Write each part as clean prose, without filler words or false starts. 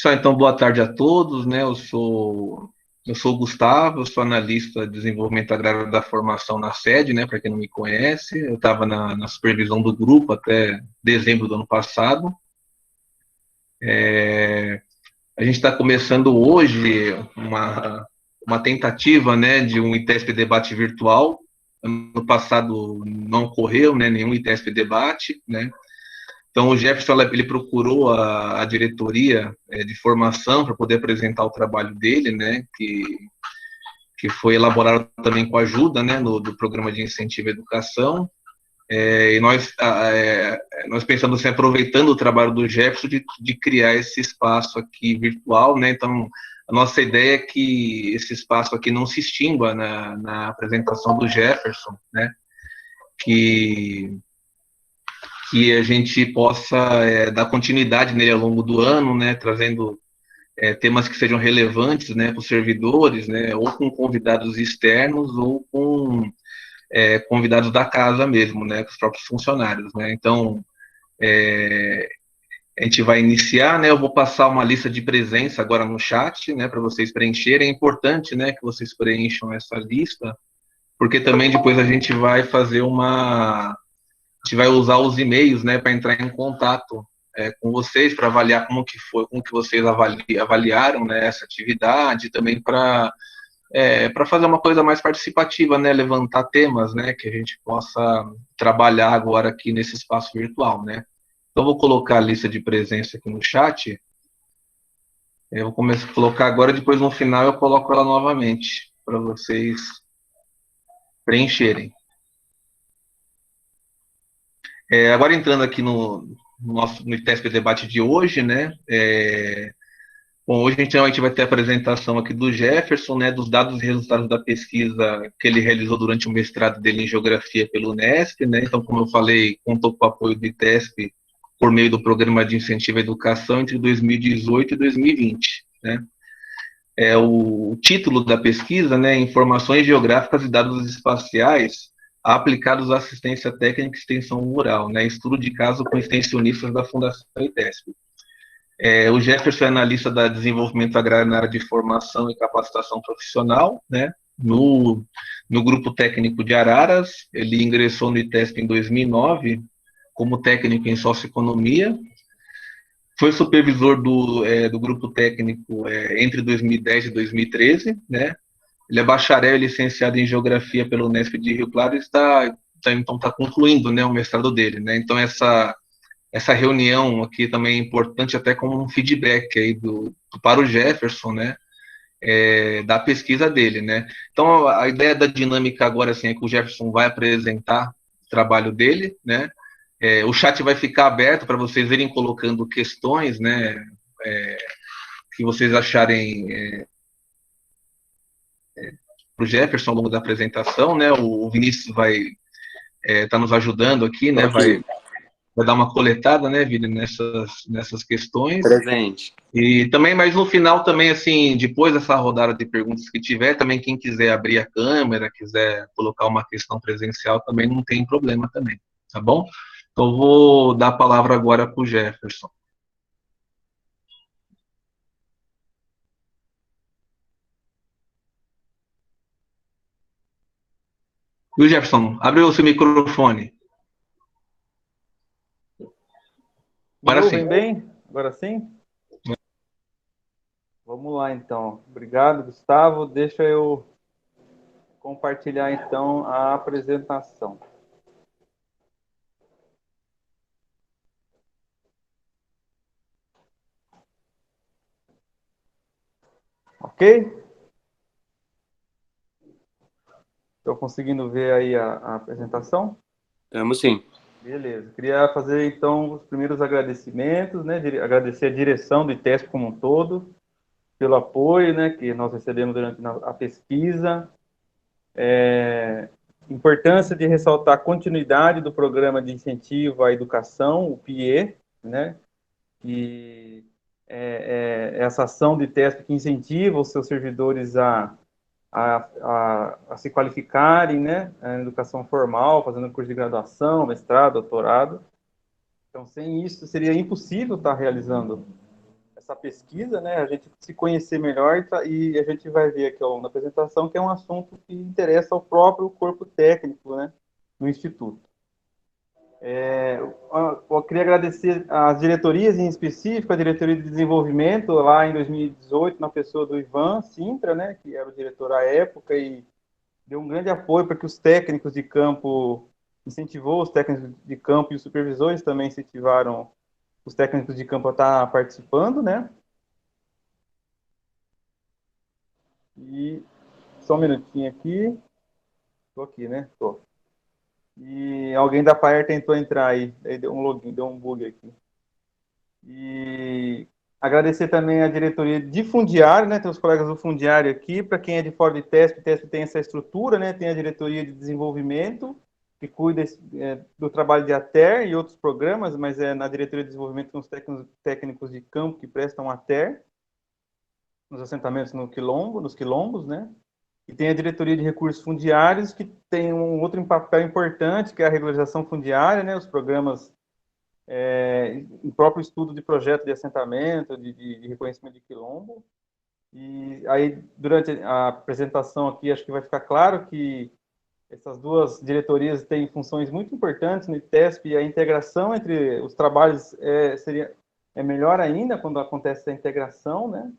Pessoal, então, boa tarde a todos, né? Eu sou o Gustavo, eu sou analista de desenvolvimento agrário da formação na sede, né? Para quem não me conhece, eu estava na supervisão do grupo até dezembro do ano passado. A gente está começando hoje uma tentativa, né, de um ITESP debate virtual. Ano passado não ocorreu, né, nenhum ITESP debate, né? Então, o Jefferson ele procurou a diretoria de formação para poder apresentar o trabalho dele, né, que foi elaborado também com a ajuda, né, do programa de incentivo à educação. E nós pensamos assim, aproveitando o trabalho do Jefferson de criar esse espaço aqui virtual, né? Então, a nossa ideia é que esse espaço aqui não se extingua na apresentação do Jefferson, né? Que a gente possa dar continuidade nele ao longo do ano, né, trazendo temas que sejam relevantes, né, para os servidores, né, ou com convidados externos ou com convidados da casa mesmo, né, com os próprios funcionários, né. Então, a gente vai iniciar, né, eu vou passar uma lista de presença agora no chat, né, para vocês preencherem. É importante, né, que vocês preencham essa lista, porque também depois a gente vai fazer a gente vai usar os e-mails, né, para entrar em contato com vocês, para avaliar como que foi, como que vocês avaliaram, né, essa atividade, também para fazer uma coisa mais participativa, né, levantar temas, né, que a gente possa trabalhar agora aqui nesse espaço virtual, né. Então, vou colocar a lista de presença aqui no chat. Eu vou começar a colocar agora, depois no final eu coloco ela novamente, para vocês preencherem. Agora entrando aqui no ITESP debate de hoje, né? Bom, hoje a gente vai ter a apresentação aqui do Jefferson, né? Dos dados e resultados da pesquisa que ele realizou durante o mestrado dele em Geografia pelo Unesp, né? Então, como eu falei, contou com o apoio do ITESP por meio do Programa de Incentivo à Educação entre 2018 e 2020, né? O título da pesquisa, né? Informações geográficas e dados espaciais aplicados à assistência técnica e extensão rural, né? Estudo de caso com extensionistas da Fundação ITESP. O Jefferson é analista da desenvolvimento agrário na área de formação e capacitação profissional, né? No grupo técnico de Araras. Ele ingressou no ITESP em 2009 como técnico em socioeconomia. Foi supervisor do grupo técnico entre 2010 e 2013, né? Ele é bacharel e licenciado em Geografia pelo Unesp de Rio Claro e então está concluindo, né, o mestrado dele, né? Então essa reunião aqui também é importante até como um feedback aí para o Jefferson, né, da pesquisa dele, né? Então a ideia da dinâmica agora assim, é que o Jefferson vai apresentar o trabalho dele, né? O chat vai ficar aberto para vocês irem colocando questões, né, que vocês acharem para o Jefferson ao longo da apresentação, né? O Vinícius vai estar nos ajudando aqui, né? Vai dar uma coletada, né, Vini, nessas questões. Presente. E também, mas no final também, assim, depois dessa rodada de perguntas que tiver, também quem quiser abrir a câmera, quiser colocar uma questão presencial, também não tem problema também, tá bom? Então, eu vou dar a palavra agora para o Jefferson. E o Jefferson, abre o seu microfone. Me ouvem bem? Agora sim? Vamos lá, então. Obrigado, Gustavo. Deixa eu compartilhar, então, a apresentação. Ok? Estou conseguindo ver aí a apresentação? Estamos sim. Beleza. Queria fazer, então, os primeiros agradecimentos, né? Agradecer a direção do ITESP como um todo, pelo apoio, né, que nós recebemos durante a pesquisa. Importância de ressaltar a continuidade do Programa de Incentivo à Educação, o PIE, né? Que essa ação do ITESP que incentiva os seus servidores a se qualificarem, né, na educação formal, fazendo curso de graduação, mestrado, doutorado. Então, sem isso, seria impossível estar realizando essa pesquisa, né, a gente se conhecer melhor e a gente vai ver aqui ao longo da apresentação que é um assunto que interessa ao próprio corpo técnico, né, no Instituto. Eu queria agradecer às diretorias, em específico, a diretoria de desenvolvimento, lá em 2018, na pessoa do Ivan Sintra, né, que era o diretor à época, e deu um grande apoio para que os técnicos de campo, incentivou os técnicos de campo e os supervisores também incentivaram os técnicos de campo a estar participando, né? E só um minutinho aqui. Estou aqui, né? Tô. E alguém da Pair tentou entrar aí, aí deu um login, deu um bug aqui. E agradecer também a diretoria de fundiário, né? Tem os colegas do fundiário aqui. Para quem é de fora de TESP tem essa estrutura, né? Tem a diretoria de desenvolvimento, que cuida do trabalho de ATER e outros programas, mas na diretoria de desenvolvimento tem os técnicos de campo que prestam ATER nos assentamentos nos quilombos, né? E tem a diretoria de recursos fundiários, que tem um outro papel importante, que é a regularização fundiária, né? Os programas em próprio estudo de projeto de assentamento, de reconhecimento de quilombo. E aí, durante a apresentação aqui, acho que vai ficar claro que essas duas diretorias têm funções muito importantes no ITESP, e a integração entre os trabalhos é melhor ainda quando acontece essa integração, né?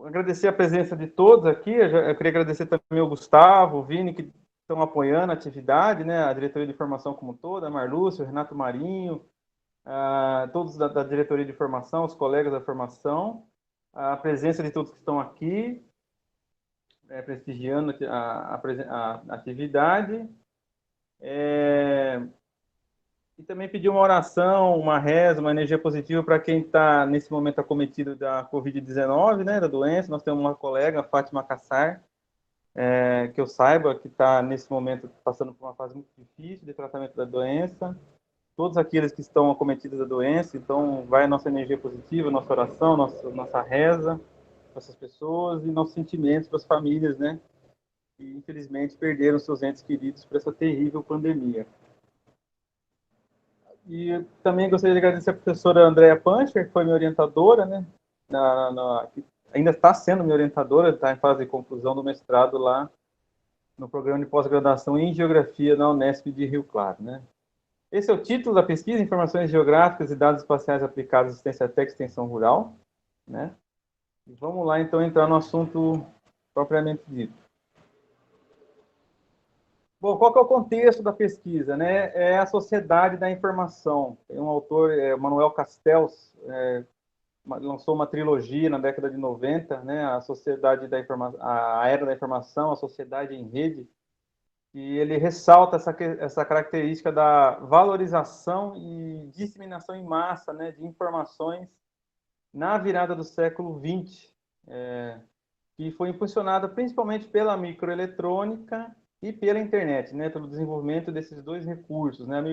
Agradecer a presença de todos aqui, eu queria agradecer também ao Gustavo, o Vini, que estão apoiando a atividade, né? A diretoria de formação como toda, a Marlúcio, o Renato Marinho, todos da diretoria de formação, os colegas da formação, a presença de todos que estão aqui, prestigiando a atividade. E também pedir uma oração, uma reza, uma energia positiva para quem está, nesse momento, acometido da Covid-19, né, da doença. Nós temos uma colega, Fátima Kassar, que eu saiba, que está, nesse momento, passando por uma fase muito difícil de tratamento da doença. Todos aqueles que estão acometidos da doença, então vai a nossa energia positiva, nossa oração, nossa reza para essas pessoas e nossos sentimentos para as famílias, né, que infelizmente perderam seus entes queridos por essa terrível pandemia. E também gostaria de agradecer a professora Andréa Pancher, que foi minha orientadora, né, que ainda está sendo minha orientadora, está em fase de conclusão do mestrado lá no programa de pós-graduação em Geografia na Unesp de Rio Claro, né. Esse é o título da pesquisa, Informações Geográficas e Dados Espaciais Aplicados à Assistência Técnica e Extensão Rural, né? E vamos lá, então, entrar no assunto propriamente dito. Bom, qual que é o contexto da pesquisa, né? É a sociedade da informação. Tem um autor, Manuel Castells, lançou uma trilogia na década de 90, né? A sociedade da informação, a era da informação, a sociedade em rede, e ele ressalta essa característica da valorização e disseminação em massa, né, de informações na virada do século XX, que foi impulsionada principalmente pela microeletrônica e pela internet, né, pelo desenvolvimento desses dois recursos, né, a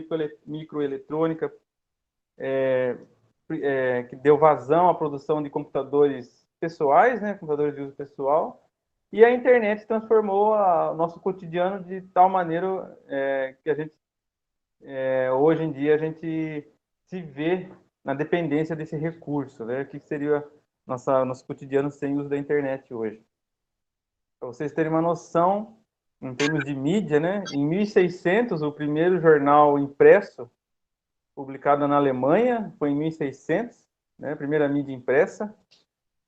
microeletrônica que deu vazão à produção de computadores pessoais, né, computadores de uso pessoal, e a internet transformou o nosso cotidiano de tal maneira que a gente, hoje em dia, a gente se vê na dependência desse recurso, né? O que seria nosso cotidiano sem uso da internet hoje? Para vocês terem uma noção, em termos de mídia, né? Em 1600, o primeiro jornal impresso, publicado na Alemanha, foi em 1600, né? A primeira mídia impressa,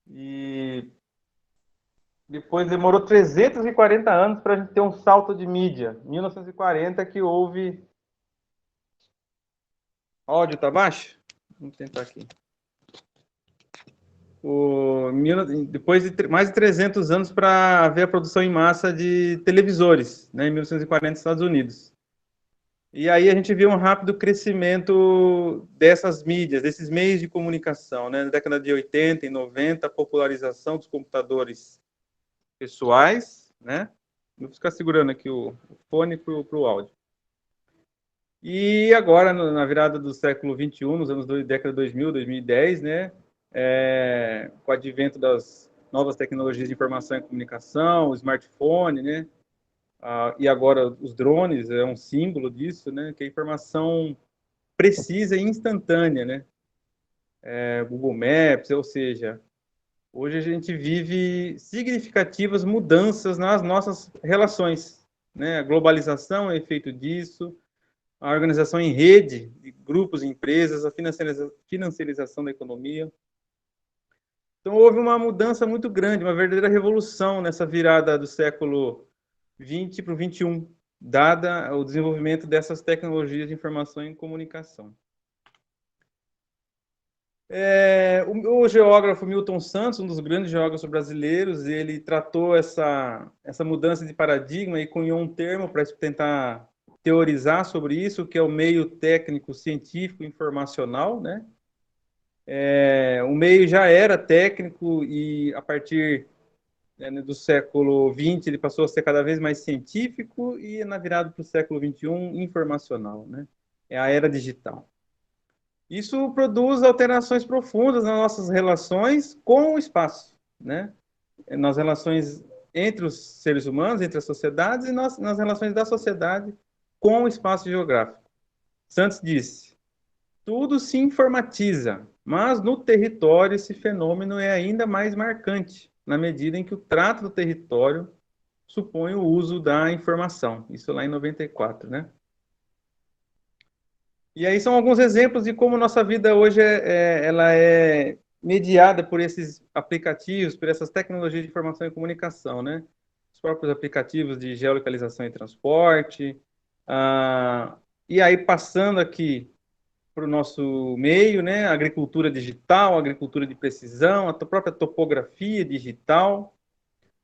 e depois demorou 340 anos para a gente ter um salto de mídia. 1940 que houve... O áudio está baixo? Vamos tentar aqui. Depois de mais de 300 anos para haver a produção em massa de televisores, né, em 1940 nos Estados Unidos. E aí a gente viu um rápido crescimento dessas mídias, desses meios de comunicação, né, na década de 80 e 90, a popularização dos computadores pessoais, né? Vou ficar segurando aqui o fone para o áudio. E agora, na virada do século XXI, nos anos década de 2000, 2010, né? Com o advento das novas tecnologias de informação e comunicação, o smartphone, né? E agora os drones é um símbolo disso, né? Que é informação precisa e instantânea, né? Google Maps, ou seja, hoje a gente vive significativas mudanças nas nossas relações, né? A globalização é efeito disso, a organização em rede de grupos e empresas, a financiarização da economia. Então, houve uma mudança muito grande, uma verdadeira revolução nessa virada do século XX para o XXI, dada o desenvolvimento dessas tecnologias de informação e comunicação. O geógrafo Milton Santos, um dos grandes geógrafos brasileiros, ele tratou essa mudança de paradigma e cunhou um termo para tentar teorizar sobre isso, que é o meio técnico, científico, informacional, né? O meio já era técnico e, a partir do século XX, ele passou a ser cada vez mais científico e, na virada para o século XXI, informacional, né? É a era digital. Isso produz alterações profundas nas nossas relações com o espaço, né? Nas relações entre os seres humanos, entre as sociedades e nas relações da sociedade com o espaço geográfico. Santos disse: tudo se informatiza, mas no território esse fenômeno é ainda mais marcante, na medida em que o trato do território supõe o uso da informação. Isso lá em 94, né? E aí são alguns exemplos de como nossa vida hoje ela é mediada por esses aplicativos, por essas tecnologias de informação e comunicação, né? Os próprios aplicativos de geolocalização e transporte. E aí, passando aqui para o nosso meio, né? A agricultura digital, a agricultura de precisão, a própria topografia digital,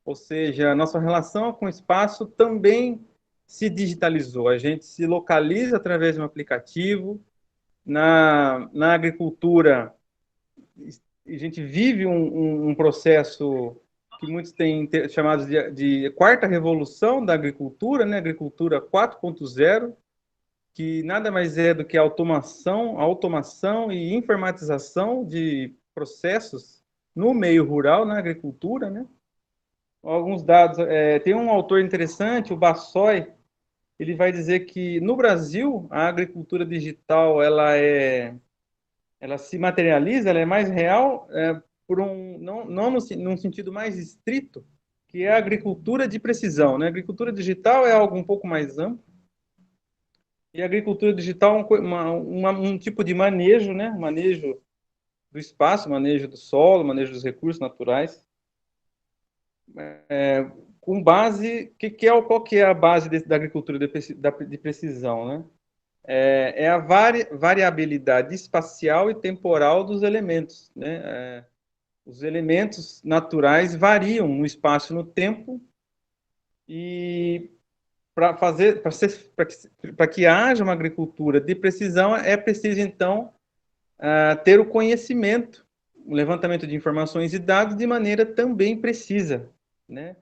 ou seja, a nossa relação com o espaço também se digitalizou. A gente se localiza através de um aplicativo. Na agricultura, a gente vive um processo que muitos têm chamado de quarta revolução da agricultura, né? Agricultura 4.0, que nada mais é do que automação e informatização de processos no meio rural, na agricultura, né? Alguns dados, tem um autor interessante, o Bassoi, ele vai dizer que no Brasil a agricultura digital ela se materializa, ela é mais real por não num sentido mais estrito, que é a agricultura de precisão, né? A agricultura digital é algo um pouco mais amplo, e a agricultura digital é um tipo de manejo, né? Manejo do espaço, manejo do solo, manejo dos recursos naturais, com base, qual que é a base da agricultura de precisão, né? É a variabilidade espacial e temporal dos elementos, né? Os elementos naturais variam no espaço e no tempo, e para que haja uma agricultura de precisão, é preciso, então, ter o conhecimento, o levantamento de informações e dados de maneira também precisa, né?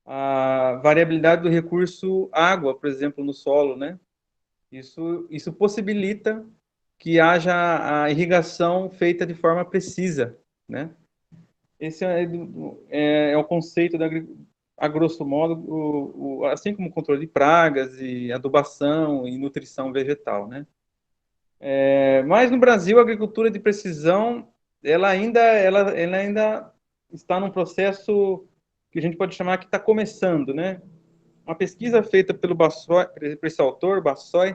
A variabilidade do recurso água, por exemplo, no solo, né? Isso possibilita que haja a irrigação feita de forma precisa, né? Esse é o conceito a grosso modo, assim como o controle de pragas e adubação e nutrição vegetal, né? Mas no Brasil, a agricultura de precisão, ela ainda está num processo que a gente pode chamar que está começando, né? Uma pesquisa feita pelo Bassoi, por esse autor, Bassoi,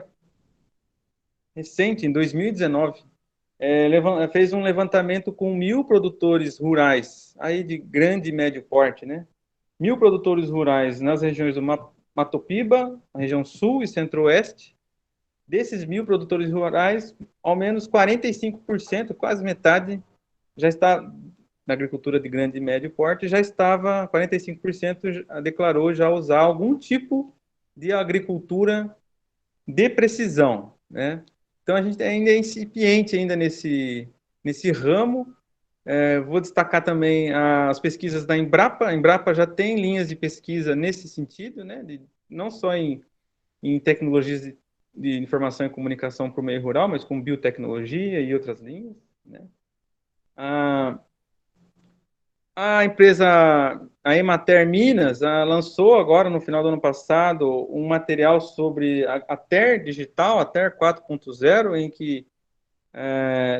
recente, em 2019, fez um levantamento com 1.000 produtores rurais, aí de grande e médio porte, né? 1.000 produtores rurais nas regiões do Mato Piba, na região sul e centro-oeste. Desses 1.000 produtores rurais, ao menos 45%, quase metade, já está na agricultura de grande e médio porte, 45% declarou já usar algum tipo de agricultura de precisão, né? Então, a gente ainda é incipiente ainda nesse ramo. Vou destacar também as pesquisas da Embrapa. A Embrapa já tem linhas de pesquisa nesse sentido, né? Não só em tecnologias de informação e comunicação para o meio rural, mas com biotecnologia e outras linhas, né? A empresa, a Emater Minas, lançou agora, no final do ano passado, um material sobre a TER digital, a TER 4.0, em que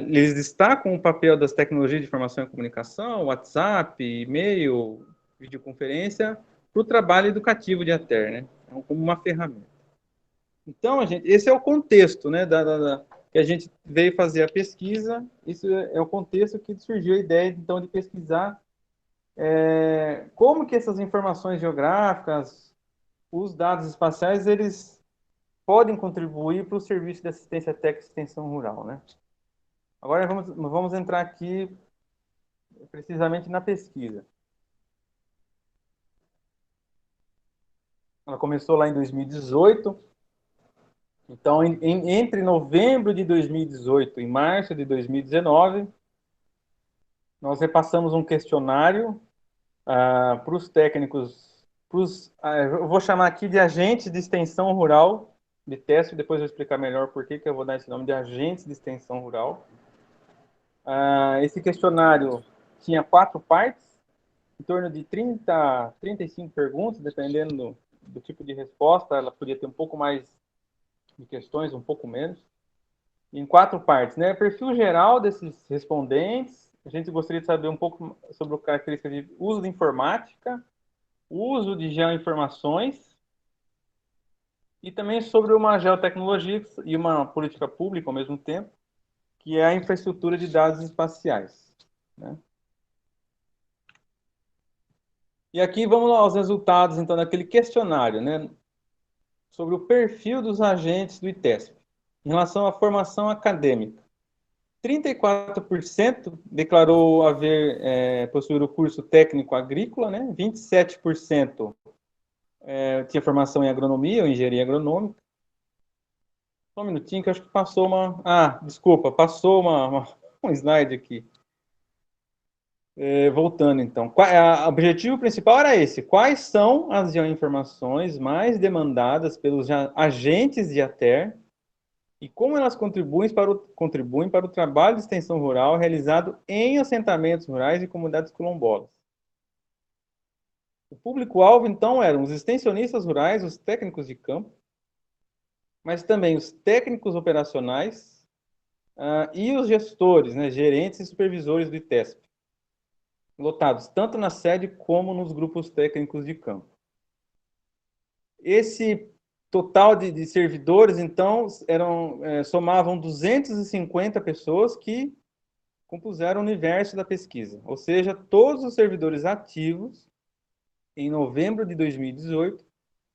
Eles destacam o papel das tecnologias de informação e comunicação, WhatsApp, e-mail, videoconferência, para o trabalho educativo de ATER, né? Como uma ferramenta. Então, esse é o contexto, né, que a gente veio fazer a pesquisa. Isso é o contexto que surgiu a ideia, então, de pesquisar como que essas informações geográficas, os dados espaciais, eles podem contribuir para o serviço de assistência técnica e extensão rural, né? Agora vamos entrar aqui precisamente na pesquisa. Ela começou lá em 2018. Então, entre novembro de 2018 e março de 2019, nós repassamos um questionário para os técnicos, eu vou chamar aqui de agentes de extensão rural de teste, depois eu vou explicar melhor por que eu vou dar esse nome de agentes de extensão rural. Esse questionário tinha 4 partes, em torno de 30, 35 perguntas, dependendo do tipo de resposta, ela podia ter um pouco mais de questões, um pouco menos. Em 4 partes, né? Perfil geral desses respondentes. A gente gostaria de saber um pouco sobre as características de uso de informática, uso de geoinformações e também sobre uma geotecnologia e uma política pública ao mesmo tempo, que é a infraestrutura de dados espaciais, né? E aqui vamos aos resultados, então, daquele questionário, né? Sobre o perfil dos agentes do ITESP em relação à formação acadêmica. 34% declarou possuir o curso técnico agrícola, né? 27% tinha formação em agronomia ou engenharia agronômica. Só um minutinho que eu acho que passou uma... desculpa, passou um slide aqui. Voltando, então. O objetivo principal era esse. Quais são as geoinformações mais demandadas pelos agentes de ATER e como elas contribuem para o trabalho de extensão rural realizado em assentamentos rurais e comunidades quilombolas. O público-alvo, então, eram os extensionistas rurais, os técnicos de campo, mas também os técnicos operacionais e os gestores, né, gerentes e supervisores do ITESP, lotados tanto na sede como nos grupos técnicos de campo. Esse total de servidores, então, somavam 250 pessoas que compuseram o universo da pesquisa, ou seja, todos os servidores ativos em novembro de 2018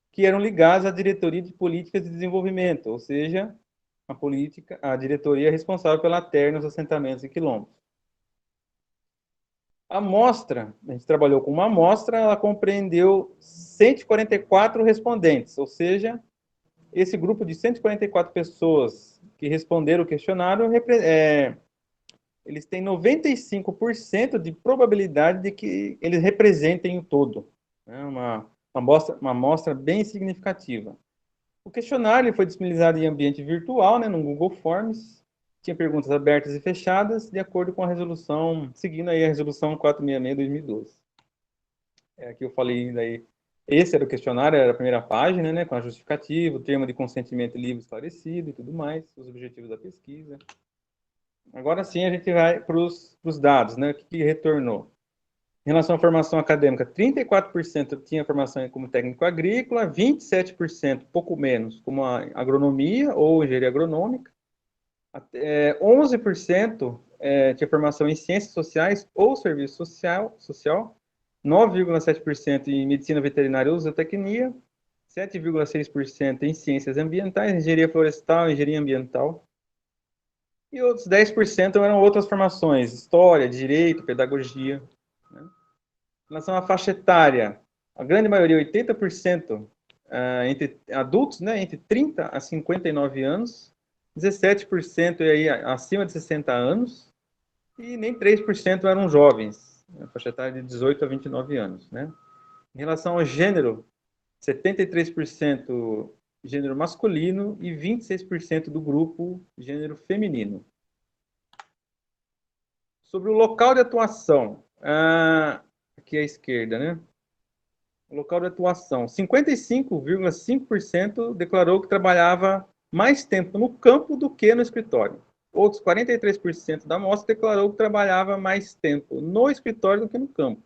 que eram ligados à diretoria de políticas de desenvolvimento, ou seja, a diretoria responsável pela ATER nos assentamentos e quilombos. A amostra, a gente trabalhou com uma amostra, ela compreendeu 144 respondentes, ou seja, esse grupo de 144 pessoas que responderam o questionário, eles têm 95% de probabilidade de que eles representem o todo. É uma amostra bem significativa. O questionário foi disponibilizado em ambiente virtual, né, no Google Forms. Tinha perguntas abertas e fechadas, de acordo com a resolução, seguindo aí a resolução 466/2012. Aqui eu falei daí, esse era o questionário, era a primeira página, né, com a justificativa, o termo de consentimento livre esclarecido e tudo mais, os objetivos da pesquisa. Agora sim a gente vai para os dados, né, o que retornou. Em relação à formação acadêmica, 34% tinha formação como técnico agrícola, 27%, pouco menos, como a agronomia ou engenharia agronômica, 11% tinha formação em ciências sociais ou serviço social, 9,7% em medicina veterinária ou zootecnia, 7,6% em ciências ambientais, engenharia florestal, engenharia ambiental, e outros 10% eram outras formações, história, direito, pedagogia, né? Em relação à faixa etária, a grande maioria, 80%, entre adultos, né, entre 30 a 59 anos, 17% aí acima de 60 anos, e nem 3% eram jovens, a faixa etária de 18 a 29 anos, né? Em relação ao gênero, 73% gênero masculino e 26% do grupo gênero feminino. Sobre o local de atuação, aqui à esquerda, né? O local de atuação, 55,5% declarou que trabalhava mais tempo no campo do que no escritório. Outros 43% da amostra declarou que trabalhava mais tempo no escritório do que no campo.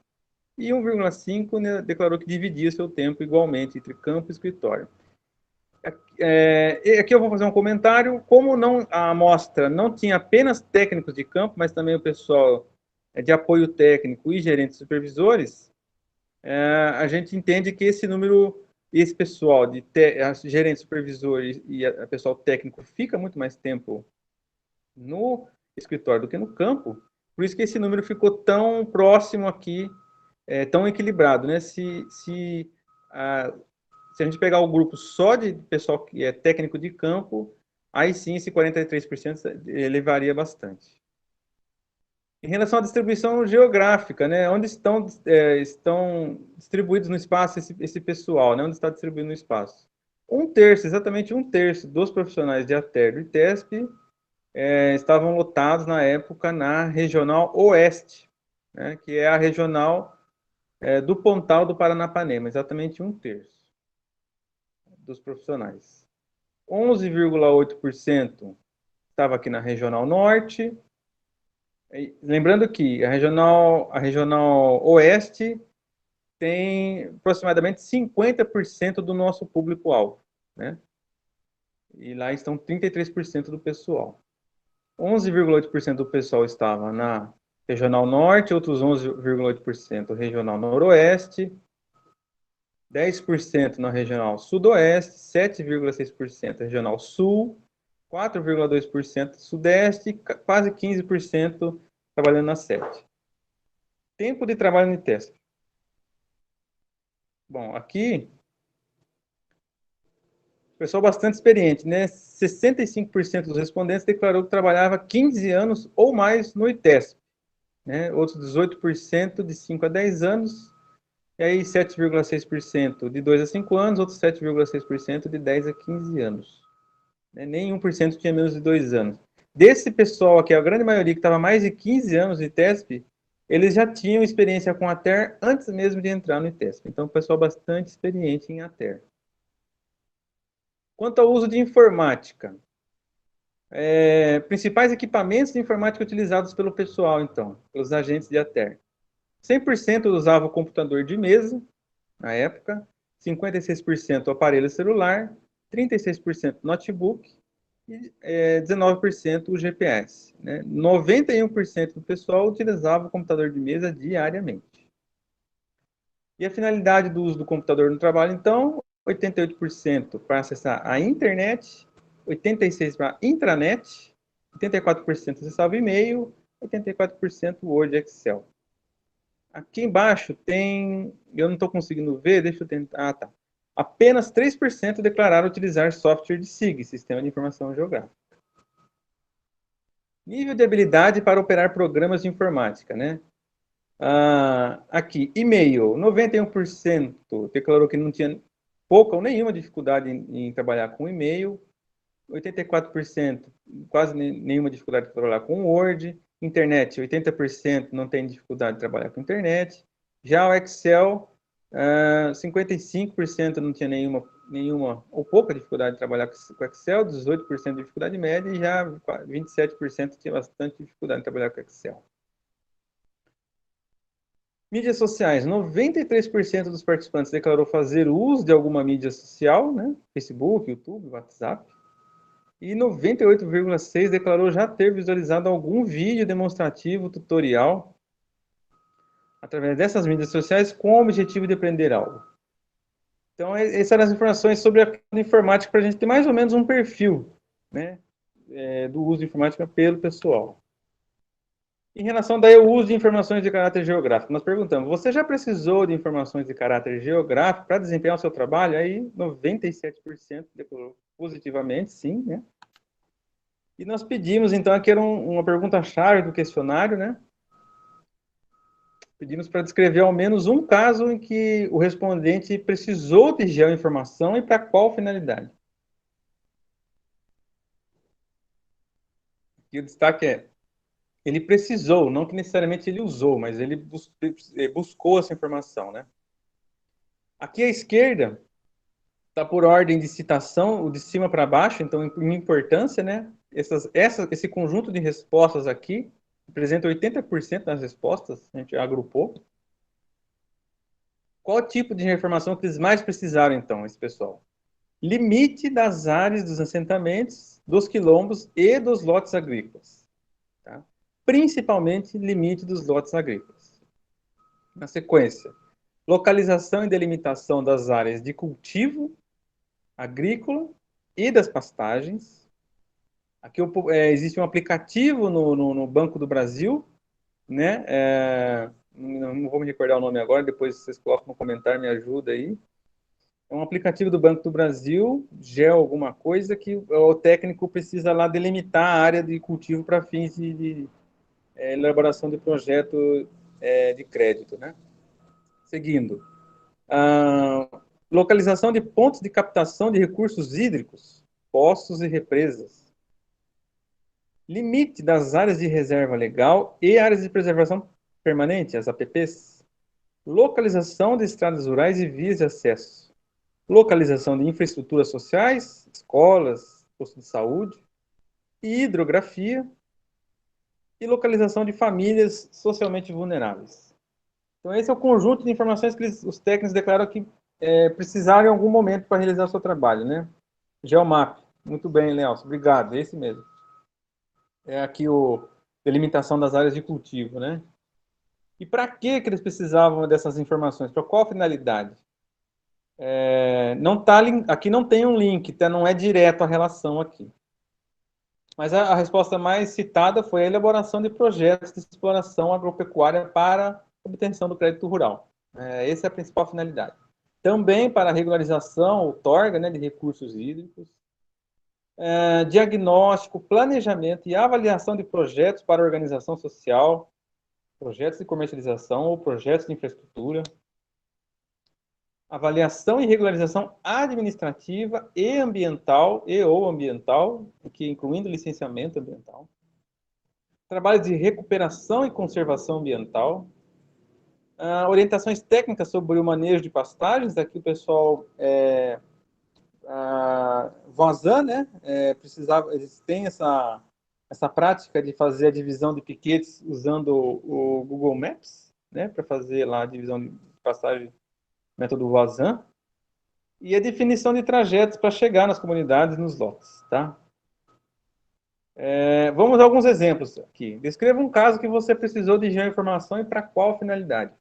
E 1,5% né, declarou que dividia seu tempo igualmente entre campo e escritório. Aqui eu vou fazer um comentário. Como a amostra não tinha apenas técnicos de campo, mas também o pessoal de apoio técnico e gerentes supervisores, a gente entende que esse número, esse pessoal de gerentes supervisores e a pessoal técnico fica muito mais tempo no escritório do que no campo. Por isso que esse número ficou tão próximo aqui, tão equilibrado, né? Se a gente pegar o grupo só de pessoal que é técnico de campo, aí sim esse 43% elevaria bastante. Em relação à distribuição geográfica, né, onde estão distribuídos no espaço esse pessoal, né, onde está distribuído no espaço? Exatamente um terço dos profissionais de ATER e TESP estavam lotados na época na Regional Oeste, né, que é a regional do Pontal do Paranapanema, exatamente um terço dos profissionais. 11,8% estava aqui na Regional Norte. Lembrando que a regional Oeste tem aproximadamente 50% do nosso público-alvo, né? E lá estão 33% do pessoal. 11,8% do pessoal estava na Regional Norte, outros 11,8% Regional Noroeste, 10% na Regional Sudoeste, 7,6% Regional Sul, 4,2% Sudeste e quase 15% trabalhando na sede. Tempo de trabalho no ITESP. Bom, aqui, pessoal bastante experiente, né? 65% dos respondentes declarou que trabalhava 15 anos ou mais no ITESP, né? Outros 18% de 5 a 10 anos, e aí 7,6% de 2 a 5 anos, outros 7,6% de 10 a 15 anos. Nem 1% tinha menos de 2 anos. Desse pessoal aqui, a grande maioria que estava mais de 15 anos no ITESP, eles já tinham experiência com a ATER antes mesmo de entrar no ITESP. Então, pessoal bastante experiente em ATER. Quanto ao uso de informática, principais equipamentos de informática utilizados pelo pessoal, então, pelos agentes de ATER. 100% usava o computador de mesa, na época, 56% aparelho celular, 36% notebook e 19% o GPS. Né? 91% do pessoal utilizava o computador de mesa diariamente. E a finalidade do uso do computador no trabalho, então, 88% para acessar a internet, 86% para intranet, 84% acessava e-mail, 84% Word e Excel. Aqui embaixo tem, eu não estou conseguindo ver, deixa eu tentar, tá. Apenas 3% declararam utilizar software de SIG, Sistema de Informação Geográfica. Nível de habilidade para operar programas de informática, né? Aqui, e-mail, 91% declarou que não tinha pouca ou nenhuma dificuldade em trabalhar com e-mail, 84% quase nenhuma dificuldade de trabalhar com Word, internet, 80% não tem dificuldade de trabalhar com internet, já o Excel, 55% não tinha nenhuma ou pouca dificuldade de trabalhar com Excel, 18% de dificuldade média e já 27% tinha bastante dificuldade de trabalhar com Excel. Mídias sociais, 93% dos participantes declarou fazer uso de alguma mídia social, né? Facebook, YouTube, WhatsApp. E 98,6% declarou já ter visualizado algum vídeo demonstrativo, tutorial, através dessas mídias sociais, com o objetivo de aprender algo. Então, essas eram as informações sobre a informática, para a gente ter mais ou menos um perfil, né, do uso de informática pelo pessoal. Em relação daí ao uso de informações de caráter geográfico, nós perguntamos, você já precisou de informações de caráter geográfico para desempenhar o seu trabalho? Aí 97% declarou positivamente, sim, né? E nós pedimos, então, aqui era uma pergunta-chave do questionário, né? Pedimos para descrever ao menos um caso em que o respondente precisou de geoinformação e para qual finalidade. E o destaque é, ele precisou, não que necessariamente ele usou, mas ele buscou essa informação, né? Aqui à esquerda está por ordem de citação, o de cima para baixo, então em importância, né? esse conjunto de respostas aqui representa 80% das respostas, a gente agrupou. Qual tipo de informação que eles mais precisaram, então, esse pessoal? Limite das áreas dos assentamentos, dos quilombos e dos lotes agrícolas. Tá? Principalmente, limite dos lotes agrícolas. Na sequência, localização e delimitação das áreas de cultivo agrícola e das pastagens. Aqui existe um aplicativo no Banco do Brasil, né? Não vou me recordar o nome agora, depois vocês colocam no comentário, me ajuda aí. É um aplicativo do Banco do Brasil, GEL alguma coisa, que o técnico precisa lá delimitar a área de cultivo para fins de elaboração de projeto de crédito, né? Seguindo. Localização de pontos de captação de recursos hídricos, poços e represas. Limite das áreas de reserva legal e áreas de preservação permanente, as APPs. Localização de estradas rurais e vias de acesso. Localização de infraestruturas sociais, escolas, postos de saúde. E hidrografia. E localização de famílias socialmente vulneráveis. Então, esse é o conjunto de informações que os técnicos declaram que precisaram em algum momento para realizar o seu trabalho, né? Geomap. Muito bem, Lealcio. Obrigado. É esse mesmo. É aqui o delimitação das áreas de cultivo, né? E para que eles precisavam dessas informações? Para qual finalidade? Aqui não tem um link, tá? Não é direto a relação aqui. Mas a resposta mais citada foi a elaboração de projetos de exploração agropecuária para obtenção do crédito rural. Essa é a principal finalidade. Também para a regularização, outorga, né, de recursos hídricos, diagnóstico, planejamento e avaliação de projetos para organização social, projetos de comercialização ou projetos de infraestrutura, avaliação e regularização administrativa e ambiental, que incluindo licenciamento ambiental, trabalhos de recuperação e conservação ambiental, orientações técnicas sobre o manejo de pastagens. Aqui o pessoal Voisin, né? Eles têm essa prática de fazer a divisão de piquetes usando o Google Maps, né? Para fazer lá a divisão de pastagem, método Voisin. E a definição de trajetos para chegar nas comunidades, nos lotes, tá? Vamos a alguns exemplos aqui. Descreva um caso que você precisou de geoinformação e para qual finalidade.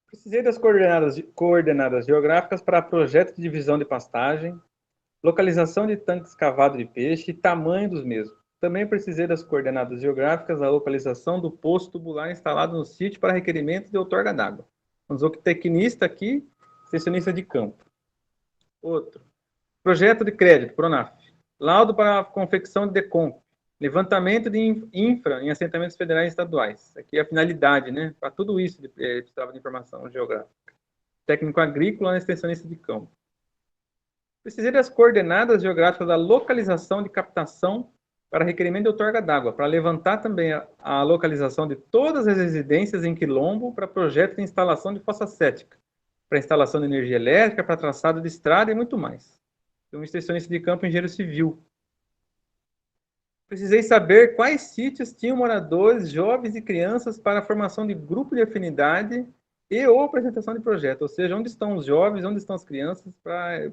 Precisei das coordenadas geográficas para projeto de divisão de pastagem, localização de tanques cavados de peixe e tamanho dos mesmos. Também precisei das coordenadas geográficas da localização do poço tubular instalado no sítio para requerimento de outorga d'água. Um zootecnista aqui, extensionista de campo. Outro. Projeto de crédito, PRONAF. Laudo para a confecção de DECOMP. Levantamento de infra em assentamentos federais e estaduais. Aqui é a finalidade, né? Para tudo isso, precisava de informação geográfica. Técnico agrícola, extensionista de campo. Precisei das coordenadas geográficas da localização de captação para requerimento de outorga d'água, para levantar também a localização de todas as residências em quilombo para projeto de instalação de fossa cética, para instalação de energia elétrica, para traçado de estrada e muito mais. Então, extensionista de campo, engenheiro civil. Precisei saber quais sítios tinham moradores, jovens e crianças para a formação de grupo de afinidade e ou apresentação de projeto, ou seja, onde estão os jovens, onde estão as crianças, para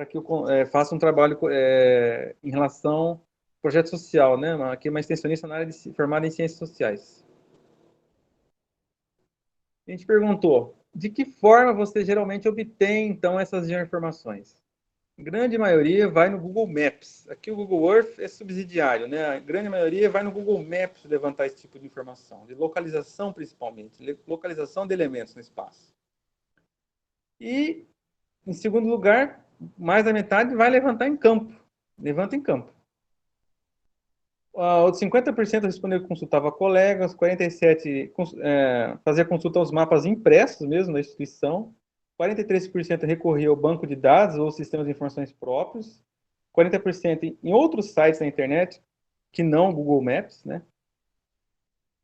que eu faça um trabalho em relação ao projeto social, né? Aqui é uma extensionista na área formada em ciências sociais. A gente perguntou, de que forma você geralmente obtém, então, essas geoinformações? A grande maioria vai no Google Maps. Aqui o Google Earth é subsidiário, né? A grande maioria vai no Google Maps levantar esse tipo de informação, de localização principalmente, localização de elementos no espaço. E, em segundo lugar, mais da metade vai levantar em campo. Levanta em campo. Outros 50% respondeu que consultava colegas, 47% fazia consulta aos mapas impressos mesmo na instituição, 43% recorria ao banco de dados ou sistemas de informações próprios, 40% em outros sites na internet, que não Google Maps, né?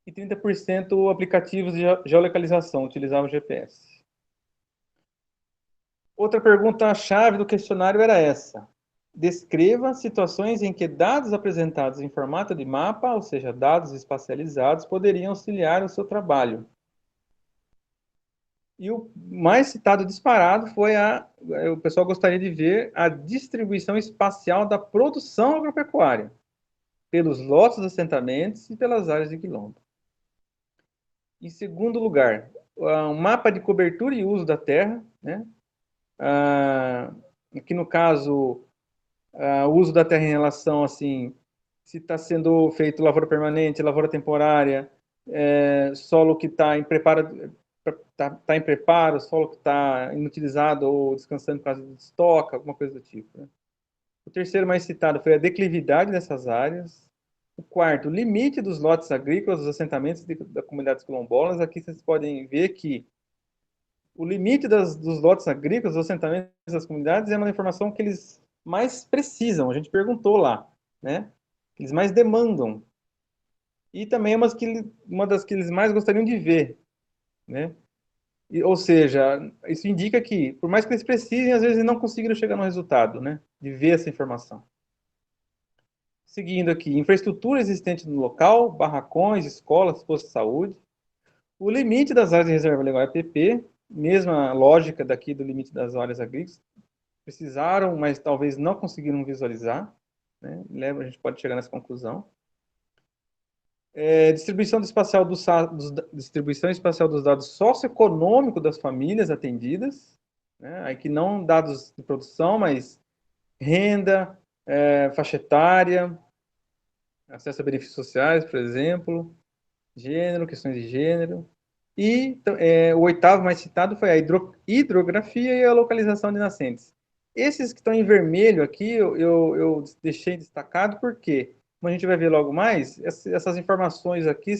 E 30% aplicativos de geolocalização, utilizavam o GPS. Outra pergunta-chave do questionário era essa. descreva situações em que dados apresentados em formato de mapa, ou seja, dados espacializados, poderiam auxiliar o seu trabalho. E o mais citado disparado foi o pessoal gostaria de ver a distribuição espacial da produção agropecuária, pelos lotes dos assentamentos e pelas áreas de quilombo. Em segundo lugar, um mapa de cobertura e uso da terra, né? Aqui no caso, o uso da terra em relação, assim, se está sendo feito lavoura permanente, lavoura temporária, solo que está em preparo, tá em preparo, solo que está inutilizado ou descansando por causa de estoque, alguma coisa do tipo. Né? O terceiro mais citado foi a declividade dessas áreas. O quarto, o limite dos lotes agrícolas, dos assentamentos da comunidades quilombolas. Aqui vocês podem ver que o limite dos lotes agrícolas, dos assentamentos das comunidades, é uma informação que eles mais precisam. A gente perguntou lá, né? Eles mais demandam. E também é uma das que eles mais gostariam de ver, né? Ou seja, isso indica que, por mais que eles precisem, às vezes não conseguiram chegar no resultado, né? De ver essa informação. Seguindo aqui, infraestrutura existente no local, barracões, escolas, postos de saúde. O limite das áreas de reserva legal EPP, mesma lógica daqui do limite das áreas agrícolas, precisaram, mas talvez não conseguiram visualizar, né? A gente pode chegar nessa conclusão. Distribuição espacial dos dados socioeconômicos das famílias atendidas, né? Aqui não dados de produção, mas renda, faixa etária, acesso a benefícios sociais, por exemplo, gênero, questões de gênero. E o oitavo mais citado foi a hidrografia e a localização de nascentes. Esses que estão em vermelho aqui, eu deixei destacado porque, como a gente vai ver logo mais, essas informações aqui,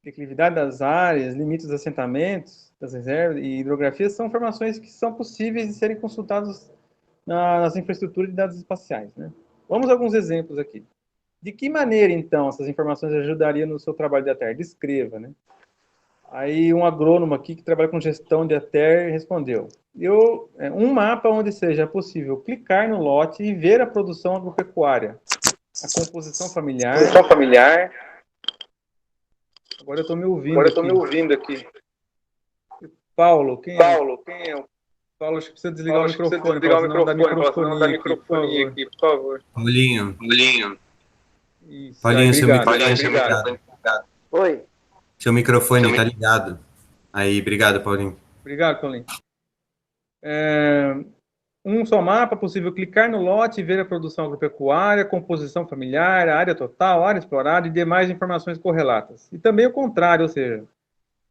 declividade das áreas, limites dos assentamentos, das reservas e hidrografias, são informações que são possíveis de serem consultadas nas infraestruturas de dados espaciais. Né? Vamos a alguns exemplos aqui. De que maneira, então, essas informações ajudariam no seu trabalho da terra? Descreva, né? Aí um agrônomo aqui que trabalha com gestão de terra respondeu: um mapa onde seja possível clicar no lote e ver a produção agropecuária, a composição familiar. Composição familiar. Agora eu estou me ouvindo aqui. Paulo, quem é? Paulo, acho que precisa desligar o microfone, senão dá microfonia aqui, por favor. Paulinho. Isso, Paulinho, seu microfone obrigado. Oi. Seu microfone está ligado. Aí, obrigado, Paulinho. Obrigado, Paulinho. Um só mapa, possível clicar no lote e ver a produção agropecuária, composição familiar, área total, área explorada e demais informações correlatas. E também o contrário, ou seja,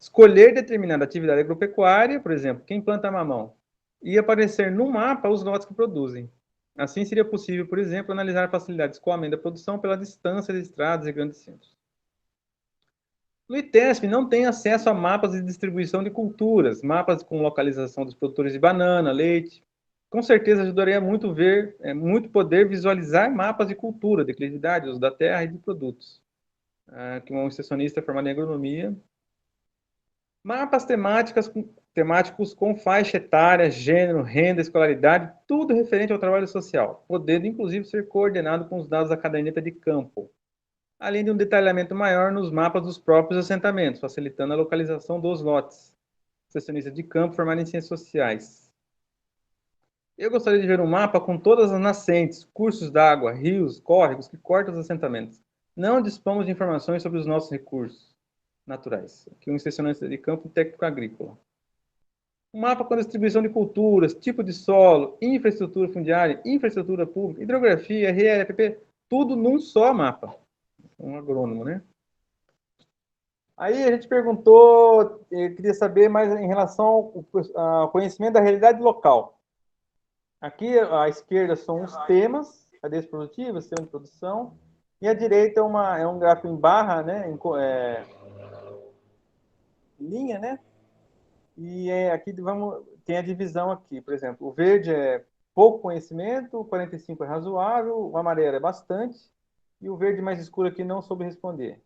escolher determinada atividade agropecuária, por exemplo, quem planta mamão, e aparecer no mapa os lotes que produzem. Assim seria possível, por exemplo, analisar a facilidade de escoamento da produção pela distância de estradas e grandes centros. No ITESP não tem acesso a mapas de distribuição de culturas, mapas com localização dos produtores de banana, leite. Com certeza ajudaria muito poder visualizar mapas de cultura, declividade, uso da terra e de produtos. Que um extensionista formado em agronomia. Mapas temáticos com faixa etária, gênero, renda, escolaridade, tudo referente ao trabalho social, podendo inclusive ser coordenado com os dados da caderneta de campo, além de um detalhamento maior nos mapas dos próprios assentamentos, facilitando a localização dos lotes. Extensionista de campo formado em ciências sociais. Eu gostaria de ver um mapa com todas as nascentes, cursos d'água, rios, córregos que cortam os assentamentos. Não dispomos de informações sobre os nossos recursos naturais. Aqui um extensionista de campo técnico agrícola. Um mapa com distribuição de culturas, tipo de solo, infraestrutura fundiária, infraestrutura pública, hidrografia, RLPP, tudo num só mapa. Um agrônomo, né? Aí a gente perguntou, queria saber mais em relação ao conhecimento da realidade local. Aqui à esquerda são os temas, cadeias produtivas, sistema de produção, e à direita é um gráfico em barra, né? Linha, né? E aqui tem a divisão aqui, por exemplo, o verde é pouco conhecimento, o 45 é razoável, o amarelo é bastante, e o verde mais escuro aqui não soube responder.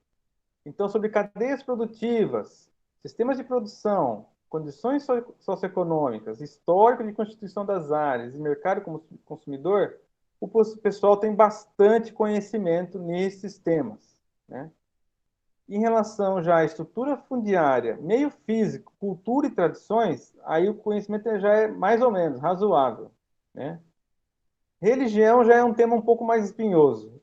Então, sobre cadeias produtivas, sistemas de produção, condições socioeconômicas, histórico de constituição das áreas e mercado como consumidor, o pessoal tem bastante conhecimento nesses temas, né? Em relação já à estrutura fundiária, meio físico, cultura e tradições, aí o conhecimento já é mais ou menos razoável, né? Religião já é um tema um pouco mais espinhoso.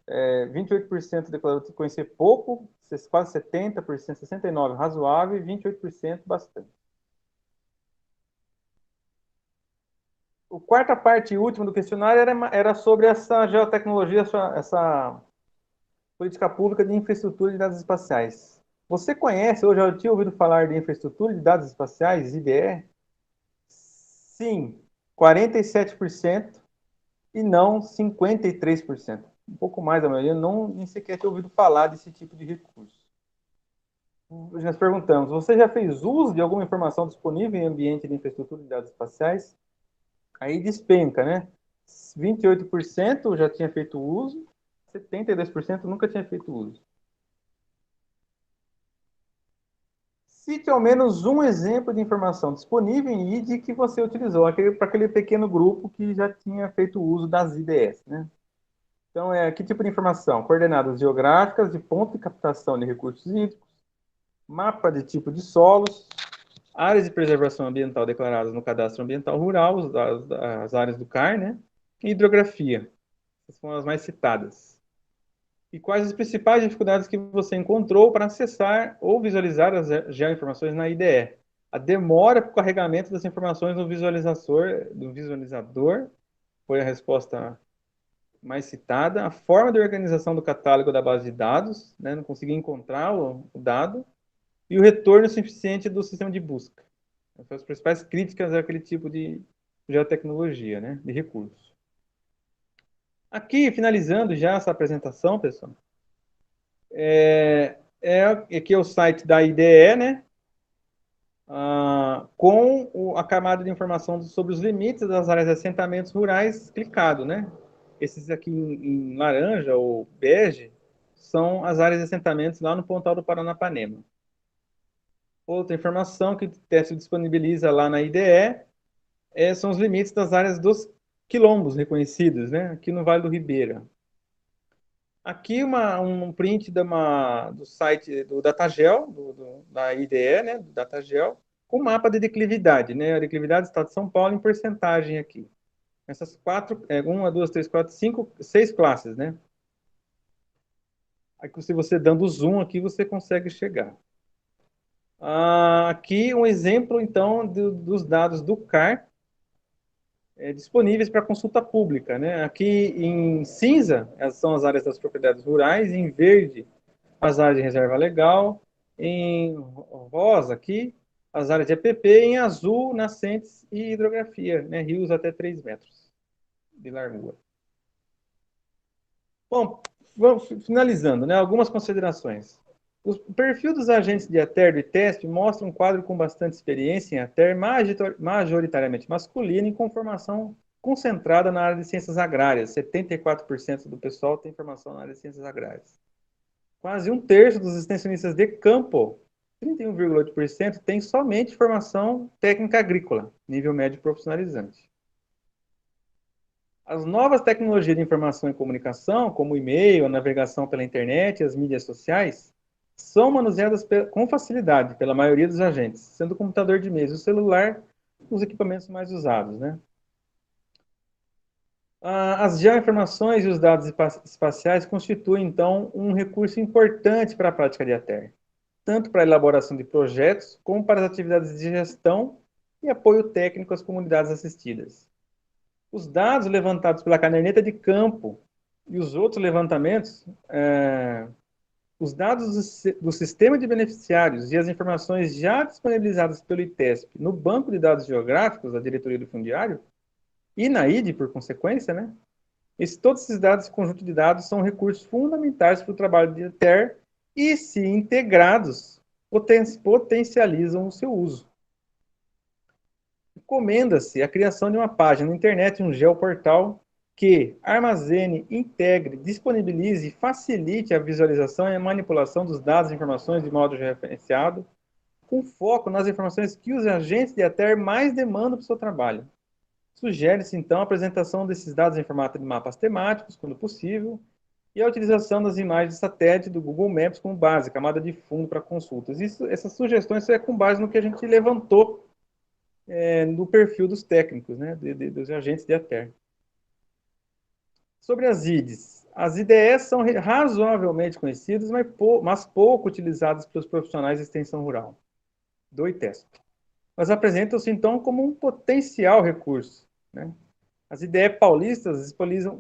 28% declarou conhecer pouco, quase 70%, 69% razoável e 28% bastante. A quarta parte e última do questionário era sobre essa geotecnologia, essa política pública de infraestrutura de dados espaciais. Você conhece ou já tinha ouvido falar de infraestrutura de dados espaciais, IDE? Sim, 47% e não 53%. Um pouco mais da maioria não nem sequer tinha ouvido falar desse tipo de recurso. Nós perguntamos, você já fez uso de alguma informação disponível em ambiente de infraestrutura de dados espaciais? Aí despenca, né? 28% já tinha feito uso, 72% nunca tinha feito uso. Cite ao menos um exemplo de informação disponível em ID que você utilizou, para aquele pequeno grupo que já tinha feito uso das IDS, né? Então, que tipo de informação? Coordenadas geográficas de ponto de captação de recursos hídricos, mapa de tipo de solos, áreas de preservação ambiental declaradas no Cadastro Ambiental Rural, as áreas do CAR, né? E hidrografia. Essas foram as mais citadas. E quais as principais dificuldades que você encontrou para acessar ou visualizar as geoinformações na IDE? A demora para o carregamento das informações no visualizador foi a resposta mais citada. A forma de organização do catálogo da base de dados, né? Não consegui encontrar o dado. E o retorno suficiente do sistema de busca. Essas as principais críticas àquele tipo de geotecnologia, né? De recurso. Aqui, finalizando já essa apresentação, pessoal, aqui é o site da IDE, né? Com a camada de informação sobre os limites das áreas de assentamentos rurais clicado, né? Esses aqui em laranja ou bege são as áreas de assentamentos lá no Pontal do Paranapanema. Outra informação que o teste disponibiliza lá na IDE são os limites das áreas dos quilombos reconhecidos, né? Aqui no Vale do Ribeira. Aqui um print do site do Datagel, da IDE, né? Do Datagel, com mapa de declividade, né? A declividade do estado de São Paulo em porcentagem aqui. Essas 1, 2, 3, 4, 5, 6 classes, né? Aqui, se você dando zoom aqui, você consegue chegar. Aqui um exemplo, então, dos dados do CAR disponíveis para consulta pública, né? Aqui em cinza, essas são as áreas das propriedades rurais, em verde, as áreas de reserva legal, em rosa aqui, as áreas de EPP, em azul, nascentes e hidrografia, né? Rios até 3 metros de largura. Bom, vamos finalizando, né? Algumas considerações. O perfil dos agentes de ATER do ITESP mostra um quadro com bastante experiência em ATER, majoritariamente masculino e com formação concentrada na área de ciências agrárias. 74% do pessoal tem formação na área de ciências agrárias. Quase um terço dos extensionistas de campo, 31,8%, tem somente formação técnica agrícola, nível médio profissionalizante. As novas tecnologias de informação e comunicação, como o e-mail, a navegação pela internet e as mídias sociais, são manuseadas com facilidade pela maioria dos agentes, sendo o computador de mesa e o celular os equipamentos mais usados, né? As geoinformações e os dados espaciais constituem, então, um recurso importante para a prática de ATER, tanto para a elaboração de projetos, como para as atividades de gestão e apoio técnico às comunidades assistidas. Os dados levantados pela caderneta de campo e os outros levantamentos, os dados do sistema de beneficiários e as informações já disponibilizadas pelo ITESP no banco de dados geográficos da diretoria do fundiário e na IDE, por consequência, né? Todos esses dados, esse conjunto de dados, são recursos fundamentais para o trabalho de ATER e, se integrados, potencializam o seu uso. Recomenda-se a criação de uma página na internet, um geoportal, que armazene, integre, disponibilize e facilite a visualização e a manipulação dos dados e informações de modo georreferenciado, com foco nas informações que os agentes de ATER mais demandam para o seu trabalho. Sugere-se, então, a apresentação desses dados em formato de mapas temáticos, quando possível, e a utilização das imagens de satélite do Google Maps como base, camada de fundo para consultas. Essas sugestões é com base no que a gente levantou no perfil dos técnicos, né, dos agentes de ATER. Sobre as IDEs. As IDEs são razoavelmente conhecidas, mas pouco utilizadas pelos profissionais de extensão rural do ITESP. Mas apresentam-se, então, como um potencial recurso, né? As IDE paulistas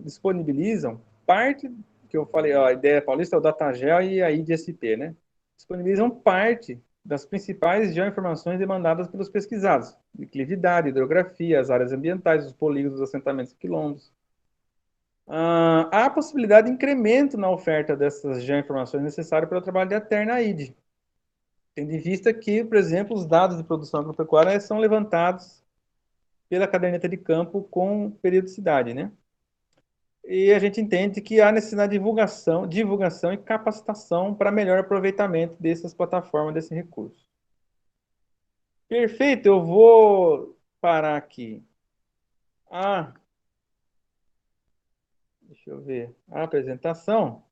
disponibilizam parte, que eu falei, ó, a IDE paulista é o Datagel e a IDSP, né? Disponibilizam parte das principais geoinformações demandadas pelos pesquisados: declividade, hidrografia, as áreas ambientais, os polígonos, os assentamentos e quilombos. Há a possibilidade de incremento na oferta dessas geoinformações necessárias para o trabalho de ATER na IDE, tendo em vista que, por exemplo, os dados de produção agropecuária são levantados pela caderneta de campo com periodicidade, né? E a gente entende que há necessidade de divulgação e capacitação para melhor aproveitamento dessas plataformas, desse recurso. Perfeito, eu vou parar aqui. Deixa eu ver a apresentação.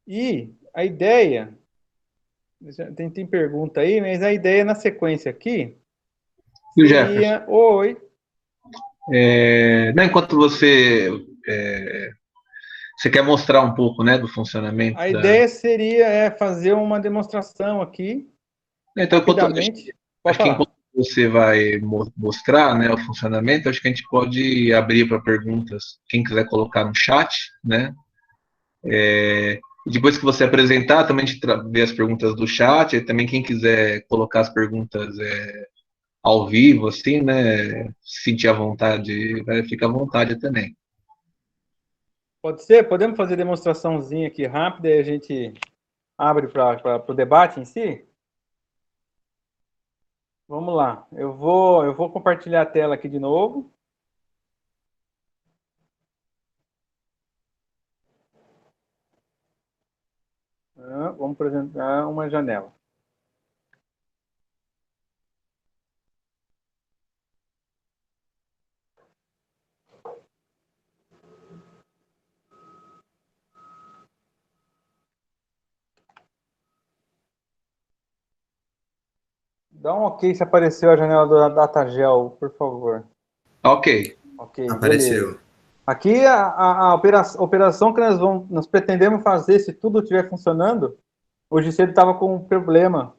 E a ideia, tem pergunta aí, mas a ideia na sequência aqui E o seria... Jefferson? Oi. Enquanto você quer mostrar um pouco, né, do funcionamento A ideia seria fazer uma demonstração aqui, Então, rapidamente. acho que enquanto você vai mostrar, né, o funcionamento, acho que a gente pode abrir para perguntas, quem quiser colocar no chat, né? Depois que você apresentar, também a gente vê as perguntas do chat, e também quem quiser colocar as perguntas ao vivo, assim, né, se sentir à vontade, fica à vontade também. Pode ser? Podemos fazer demonstraçãozinha aqui rápida e a gente abre para o debate em si? Vamos lá. Eu vou compartilhar a tela aqui de novo. Vamos apresentar uma janela. Dá um ok se apareceu a janela do Datagel, por favor. Ok. Ok, Apareceu. beleza. Aqui a operação que nós pretendemos fazer, se tudo estiver funcionando, hoje cedo estava com um problema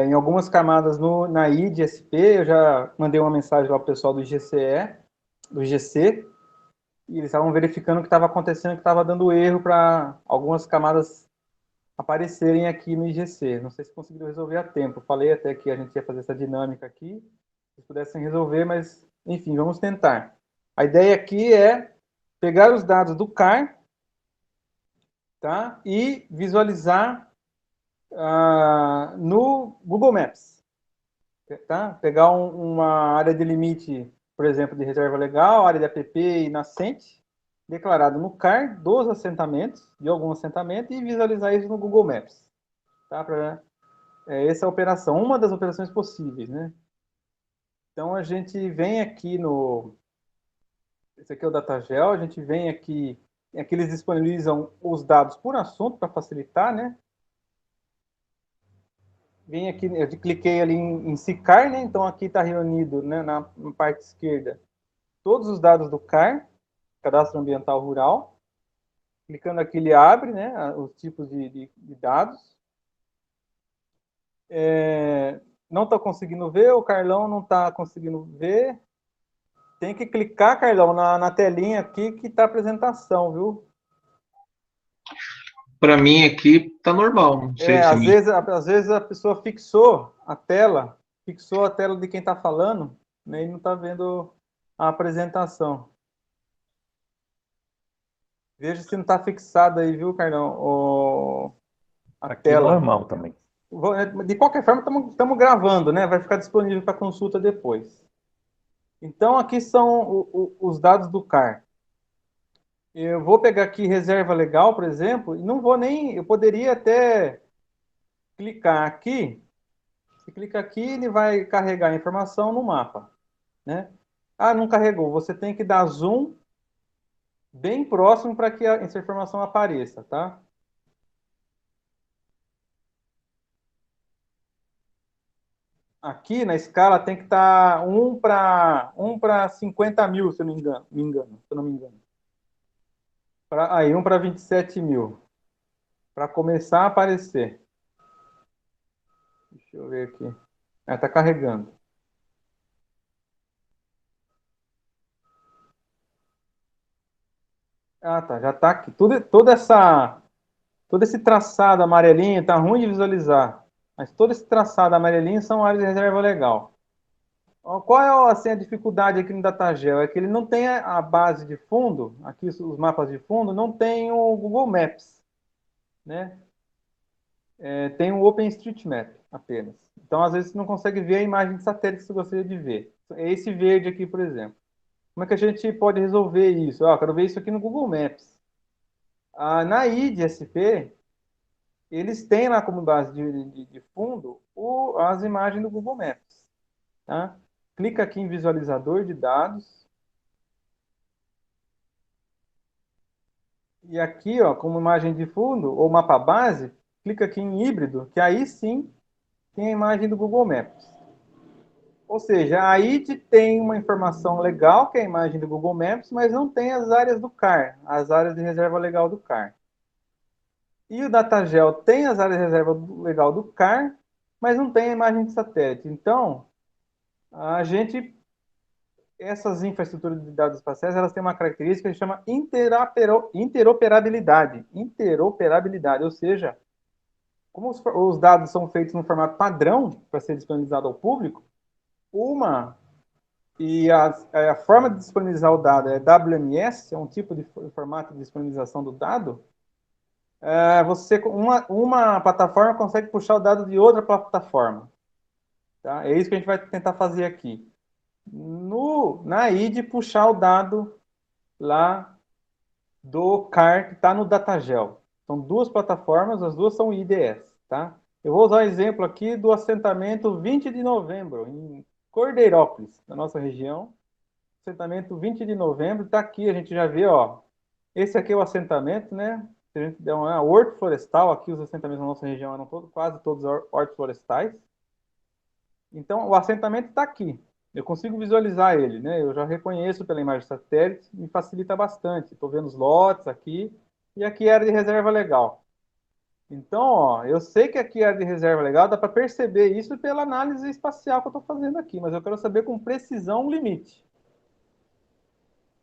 em algumas camadas na IDSP, eu já mandei uma mensagem lá para o pessoal do GC, e eles estavam verificando o que estava acontecendo, que estava dando erro para algumas camadas aparecerem aqui no IGC. Não sei se conseguiram resolver a tempo. Eu falei até que a gente ia fazer essa dinâmica aqui, se pudessem resolver, mas, enfim, vamos tentar. A ideia aqui é pegar os dados do CAR, tá? E visualizar no Google Maps. Tá? Pegar uma área de limite, por exemplo, de reserva legal, área de APP e nascente, declarado no CAR dos assentamentos, de algum assentamento, e visualizar isso no Google Maps. Tá? Essa é a operação, uma das operações possíveis, né? Então, a gente vem aqui esse aqui é o Datagel, a gente vem aqui eles disponibilizam os dados por assunto para facilitar, né? Vem aqui, eu cliquei ali em CICAR, né? Então aqui está reunido, né, na parte esquerda todos os dados do CAR, Cadastro Ambiental Rural. Clicando aqui ele abre, né, os tipos de dados. Não está conseguindo ver, o Carlão não está conseguindo ver. Tem que clicar, Carlão, na telinha aqui que está a apresentação, viu? Para mim aqui tá normal. Não sei se às vezes a pessoa fixou a tela de quem está falando, né, e não está vendo a apresentação. Veja se não está fixado aí, viu, Carlão? A aqui tela. normal também. De qualquer forma, estamos gravando, né? Vai ficar disponível para consulta depois. Então, aqui são os dados do CAR. Eu vou pegar aqui reserva legal, por exemplo, e não vou nem... Eu poderia até clicar aqui Você clica aqui, ele vai carregar a informação no mapa, né? Ah, não carregou. Você tem que dar zoom bem próximo para que essa informação apareça, tá? Aqui na escala tem que estar 1 para 50 mil, se eu não me engano, se eu não me engano. Aí, 1 para 27 mil. Para começar a aparecer. Deixa eu ver aqui. Está carregando. Ah, tá. Já está aqui. Todo esse traçado amarelinho está ruim de visualizar. Mas todo esse traçado amarelinho são áreas de reserva legal. Qual é assim, a dificuldade aqui no DataGel? É que ele não tem a base de fundo, aqui os mapas de fundo, não tem o Google Maps, né? Tem o OpenStreetMap apenas. Então, às vezes, você não consegue ver a imagem de satélite que você gostaria de ver. É esse verde aqui, por exemplo. Como é que a gente pode resolver isso? Quero ver isso aqui no Google Maps. Na IDSP, eles têm lá como base de fundo as imagens do Google Maps. Tá? Clica aqui em visualizador de dados. E aqui, como imagem de fundo, ou mapa base, clica aqui em híbrido, que aí sim tem a imagem do Google Maps. Ou seja, a ID tem uma informação legal, que é a imagem do Google Maps, mas não tem as áreas do CAR, as áreas de reserva legal do CAR. E o DataGel tem as áreas de reserva legal do CAR, mas não tem a imagem de satélite. Então, essas infraestruturas de dados espaciais, elas têm uma característica que se chama interoperabilidade. Interoperabilidade, ou seja, como os dados são feitos no formato padrão para ser disponibilizado ao público, a forma de disponibilizar o dado é WMS, é um tipo de formato de disponibilização do dado. Uma plataforma consegue puxar o dado de outra plataforma. Tá? É isso que a gente vai tentar fazer aqui. Na ID, puxar o dado lá do CAR que está no DataGel. São duas plataformas, as duas são IDS. Tá? Eu vou usar o exemplo aqui do assentamento 20 de novembro, em Cordeirópolis, na nossa região. Assentamento 20 de novembro, está aqui, a gente já vê, esse aqui é o assentamento, né? Se a gente der uma horto florestal, aqui os assentamentos na nossa região eram quase todos hortos florestais. Então, o assentamento está aqui. Eu consigo visualizar ele, né? Eu já reconheço pela imagem satélite, me facilita bastante. Estou vendo os lotes aqui, e aqui é área de reserva legal. Então, eu sei que aqui é área de reserva legal, dá para perceber isso pela análise espacial que eu estou fazendo aqui, mas eu quero saber com precisão o limite.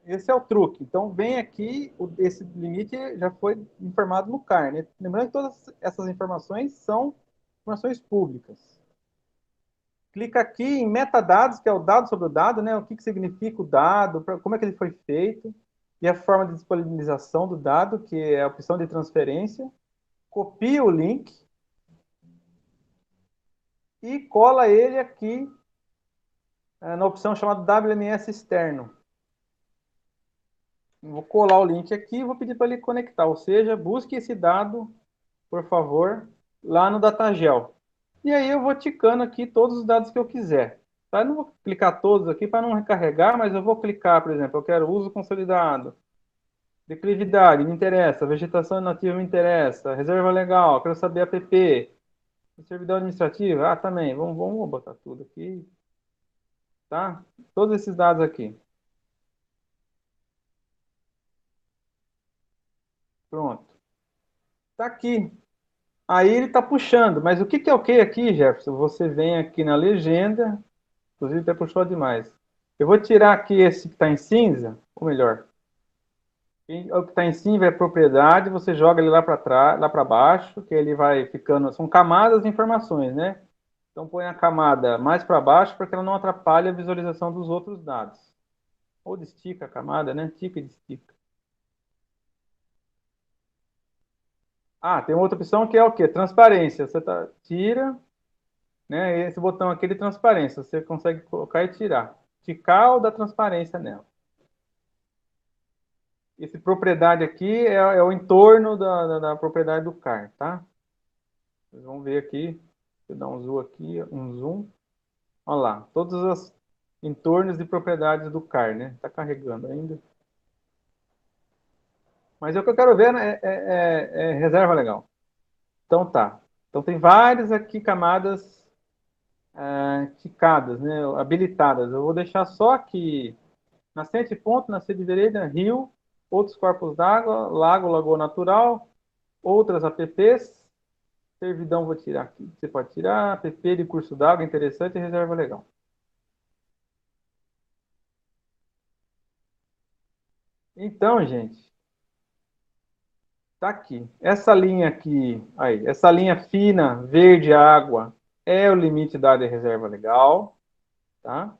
Esse é o truque. Então, vem aqui, esse limite já foi informado no CAR, né? Lembrando que todas essas informações são informações públicas. Clica aqui em metadados, que é o dado sobre o dado, né? O que significa o dado, como é que ele foi feito, e a forma de disponibilização do dado, que é a opção de transferência. Copia o link e cola ele aqui na opção chamada WMS externo. Vou colar o link aqui e vou pedir para ele conectar, ou seja, busque esse dado, por favor, lá no DataGel. E aí eu vou ticando aqui todos os dados que eu quiser. Tá? Eu não vou clicar todos aqui para não recarregar, mas eu vou clicar, por exemplo, eu quero uso consolidado, declividade, me interessa, vegetação nativa me interessa, reserva legal, quero saber APP, servidão administrativo, também, vamos botar tudo aqui, tá? Todos esses dados aqui. Pronto. Tá aqui. Aí ele está puxando, mas o que é ok aqui, Jefferson? Você vem aqui na legenda, inclusive até puxou demais. Eu vou tirar aqui esse que está em cinza, ou melhor, o que está em cinza é propriedade, você joga ele lá para trás, lá para baixo, que ele vai ficando, são camadas de informações, né? Então põe a camada mais para baixo para que ela não atrapalhe a visualização dos outros dados. Ou destica a camada, né? Tica e destica. Tem outra opção que é o quê? Transparência. Você tira, né? Esse botão aqui de transparência. Você consegue colocar e tirar. Ticar ou dar transparência nela. Esse propriedade aqui é o entorno da propriedade do CAR, tá? Vocês vão ver aqui. eu dar um zoom aqui, um zoom. Olha lá, todos os entornos e propriedades do CAR, né? Está carregando ainda. Mas o que eu quero ver, né, é reserva legal. Então tá. Então tem várias aqui camadas ticadas, né? Habilitadas. Eu vou deixar só aqui nascente, ponto, nascente de vereda, rio, outros corpos d'água, lago, lagoa natural, outras apps, servidão vou tirar aqui. Você pode tirar, app de curso d'água, interessante e reserva legal. Então, gente, tá aqui. Essa linha aqui, aí, essa linha fina, verde água, é o limite da área de reserva legal, tá?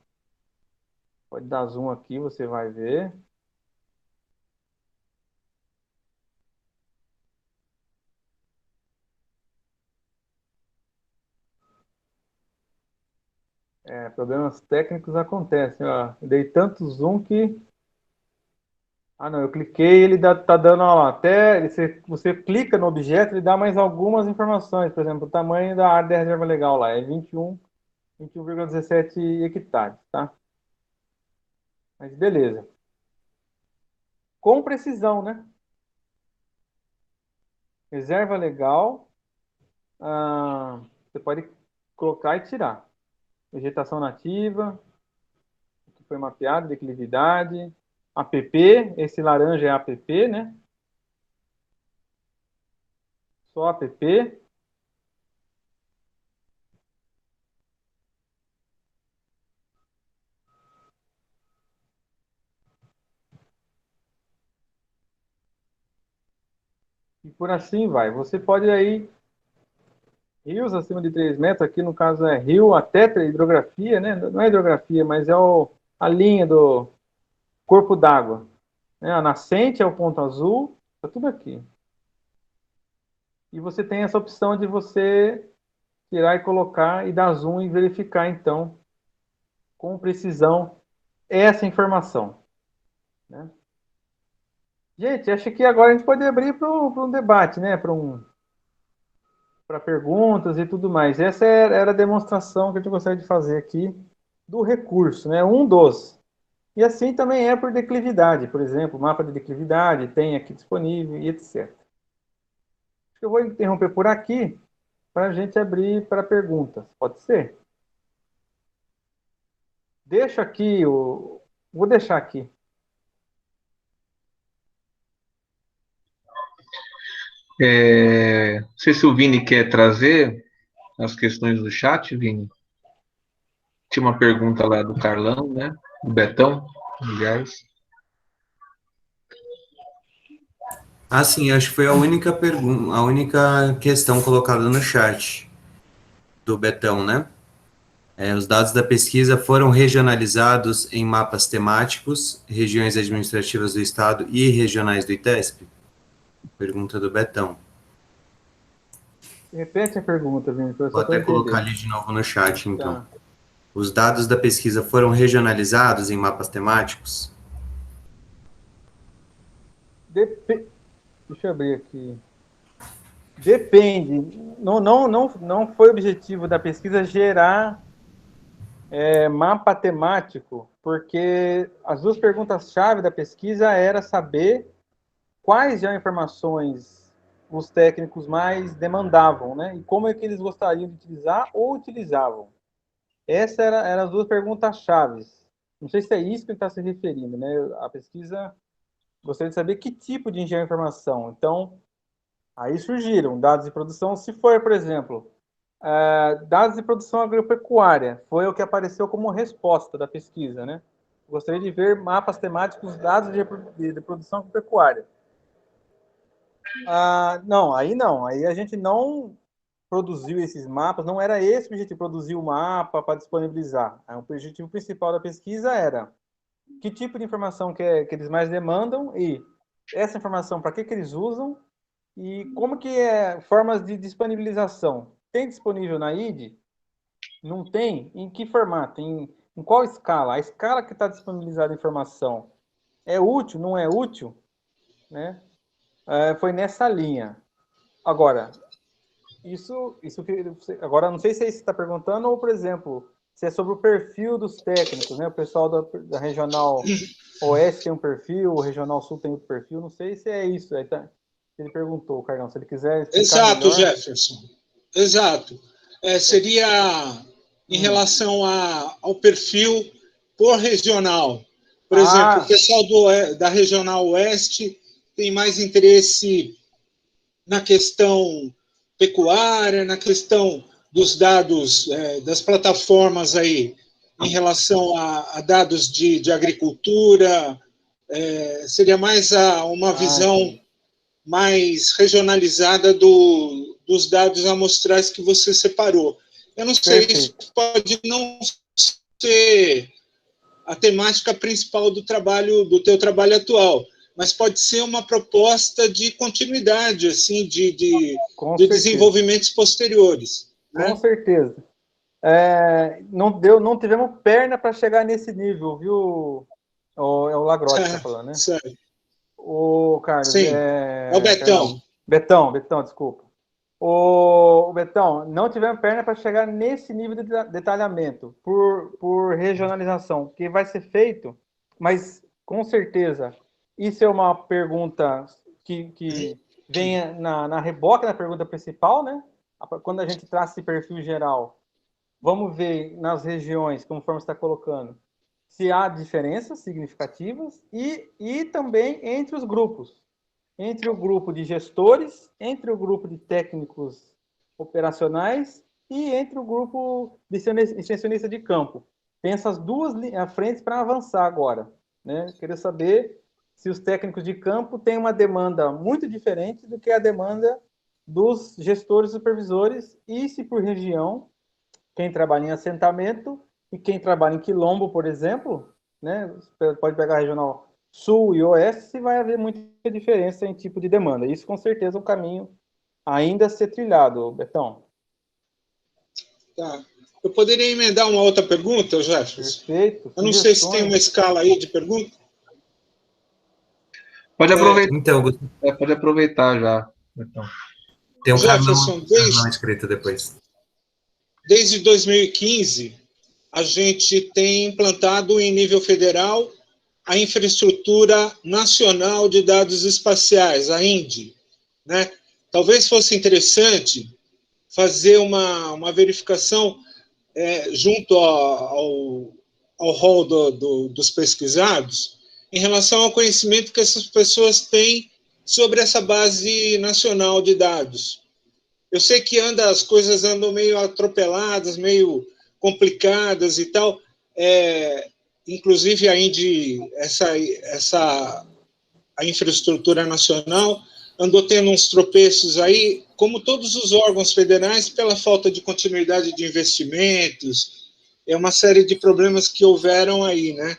Pode dar zoom aqui, você vai ver. Problemas técnicos acontecem, ó. Eu dei tanto zoom que... Ah, não, eu cliquei, ele tá dando, ó lá, até você clica no objeto, ele dá mais algumas informações, por exemplo, o tamanho da área de reserva legal lá, é 21,17 hectares, tá? Mas beleza. Com precisão, né? Reserva legal, você pode colocar e tirar. Vegetação nativa, que foi mapeado, declividade, APP, esse laranja é APP, né? Só APP. E por assim vai. Você pode aí, rios acima de 3 metros, aqui no caso é rio até hidrografia, né? Não é hidrografia, mas é a linha do corpo d'água. Né? A nascente é o ponto azul, tá tudo aqui. E você tem essa opção de você tirar e colocar e dar zoom e verificar, então, com precisão, essa informação. Né? Gente, acho que agora a gente pode abrir para um debate, né? Para perguntas e tudo mais. Essa era a demonstração que eu gostaria de fazer aqui do recurso, né? Um dos. E assim também é por declividade, por exemplo, mapa de declividade tem aqui disponível e etc. Eu vou interromper por aqui para a gente abrir para perguntas. Pode ser? Deixa aqui vou deixar aqui. Não sei se o Vini quer trazer as questões do chat, Vini. Tinha uma pergunta lá do Carlão, né? Do Betão, aliás. Ah, sim, acho que foi a única pergunta, a única questão colocada no chat do Betão, né? Os dados da pesquisa foram regionalizados em mapas temáticos, regiões administrativas do Estado e regionais do ITESP? Pergunta do Betão. Repete a pergunta, Vini, Vou só para até eu colocar entender. ali de novo no chat, então. Tá. Os dados da pesquisa foram regionalizados em mapas temáticos? Deixa eu abrir aqui. Depende. Não foi objetivo da pesquisa gerar mapa temático, porque as duas perguntas-chave da pesquisa era saber quais já informações os técnicos mais demandavam, né? E como é que eles gostariam de utilizar ou utilizavam. Essas eram as duas perguntas-chave. Não sei se é isso que ele está se referindo, né? A pesquisa gostaria de saber que tipo de engenharia de informação. Então, aí surgiram dados de produção. Se for, por exemplo, dados de produção agropecuária, foi o que apareceu como resposta da pesquisa, né? Gostaria de ver mapas temáticos dados de produção agropecuária. Não, aí a gente não produziu esses mapas, não era esse o objetivo, produzir o mapa para disponibilizar. O objetivo principal da pesquisa era que tipo de informação que eles mais demandam e essa informação, para que eles usam e como que formas de disponibilização. Tem disponível na ID? Não tem? Em que formato? Em qual escala? A escala que está disponibilizada a informação é útil? Não é útil? Né? Foi nessa linha. Agora, isso que agora não sei se é isso que você está perguntando ou, por exemplo, se é sobre o perfil dos técnicos, né? O pessoal da regional oeste tem um perfil, o regional sul tem outro perfil. Não sei se é isso. Aí tá, ele perguntou, Carlão, se ele quiser explicar Exato, melhor. Jefferson. Exato. Seria em relação ao perfil por regional. Por exemplo, o pessoal da regional oeste tem mais interesse na questão pecuária, na questão dos dados das plataformas aí em relação a dados de agricultura, seria mais uma visão mais regionalizada dos dados amostrais que você separou. Eu não sei, isso pode não ser a temática principal do teu trabalho atual, mas pode ser uma proposta de continuidade, assim, de desenvolvimentos posteriores. Né? Com certeza. Não tivemos perna para chegar nesse nível, viu? É o Lagrotti que está falando, né? Sério. O Carlos, sim, é o Betão. Betão, desculpa. O Betão, não tivemos perna para chegar nesse nível de detalhamento por regionalização, que vai ser feito, mas com certeza isso é uma pergunta que vem na reboque da pergunta principal, né? Quando a gente traça esse perfil geral, vamos ver nas regiões, conforme você está colocando, se há diferenças significativas e também entre os grupos. Entre o grupo de gestores, entre o grupo de técnicos operacionais e entre o grupo de extensionistas de campo. Tem essas duas frentes para avançar agora. Né? Queria saber se os técnicos de campo têm uma demanda muito diferente do que a demanda dos gestores supervisores e se por região, quem trabalha em assentamento e quem trabalha em quilombo, por exemplo, né? Pode pegar a regional sul e oeste, se vai haver muita diferença em tipo de demanda. Isso, com certeza, é um caminho ainda a ser trilhado, Betão. Tá. Eu poderia emendar uma outra pergunta, Jefferson? Perfeito. Eu não sei se tem uma escala aí de pergunta. Pode aproveitar. Então, pode aproveitar já. Então. Tem um Carlão escrito depois. Desde 2015, a gente tem implantado em nível federal a Infraestrutura Nacional de Dados Espaciais, a INDE. Né? Talvez fosse interessante fazer uma verificação junto ao rol dos pesquisados em relação ao conhecimento que essas pessoas têm sobre essa base nacional de dados. Eu sei que as coisas andam meio atropeladas, meio complicadas e tal. Inclusive, a INDE, a infraestrutura nacional, andou tendo uns tropeços aí, como todos os órgãos federais, pela falta de continuidade de investimentos, uma série de problemas que houveram aí, né?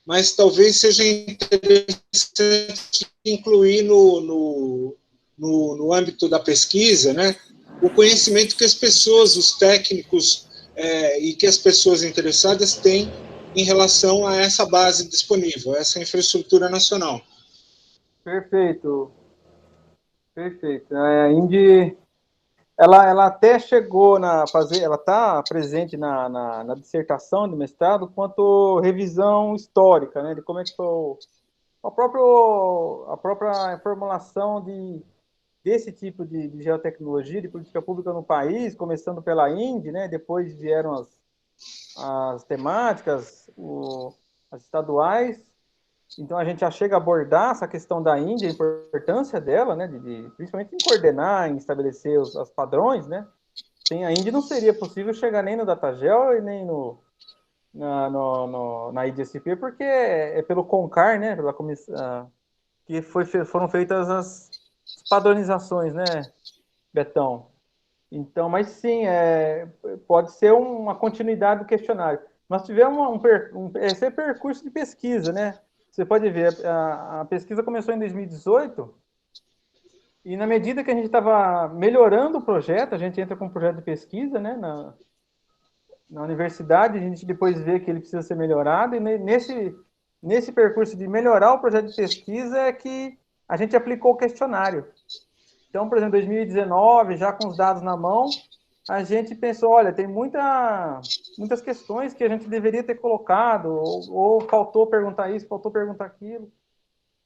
Mas talvez seja interessante incluir no âmbito da pesquisa, né, o conhecimento que as pessoas, os técnicos e que as pessoas interessadas têm em relação a essa base disponível, essa infraestrutura nacional. Perfeito. A INDE, ela até chegou ela está presente na dissertação de mestrado quanto revisão histórica, né, de como é que foi a própria formulação desse tipo de geotecnologia, de política pública no país, começando pela INDE, né, depois vieram as temáticas, as estaduais. Então, a gente já chega a abordar essa questão da INDE, a importância dela, né, principalmente em coordenar, em estabelecer os padrões, né. Sem a INDE não seria possível chegar nem no Datagel e nem na IDSP, porque é pelo CONCAR, né, pela comissão, que foram feitas as padronizações, né, Betão? Então, mas sim, pode ser uma continuidade do questionário. Nós tivemos esse é percurso de pesquisa, né? Você pode ver, a pesquisa começou em 2018, e na medida que a gente estava melhorando o projeto, a gente entra com um projeto de pesquisa, né, na universidade, a gente depois vê que ele precisa ser melhorado, e nesse percurso de melhorar o projeto de pesquisa é que a gente aplicou o questionário. Então, por exemplo, 2019, já com os dados na mão, a gente pensou, olha, tem muitas questões que a gente deveria ter colocado, ou faltou perguntar isso, faltou perguntar aquilo,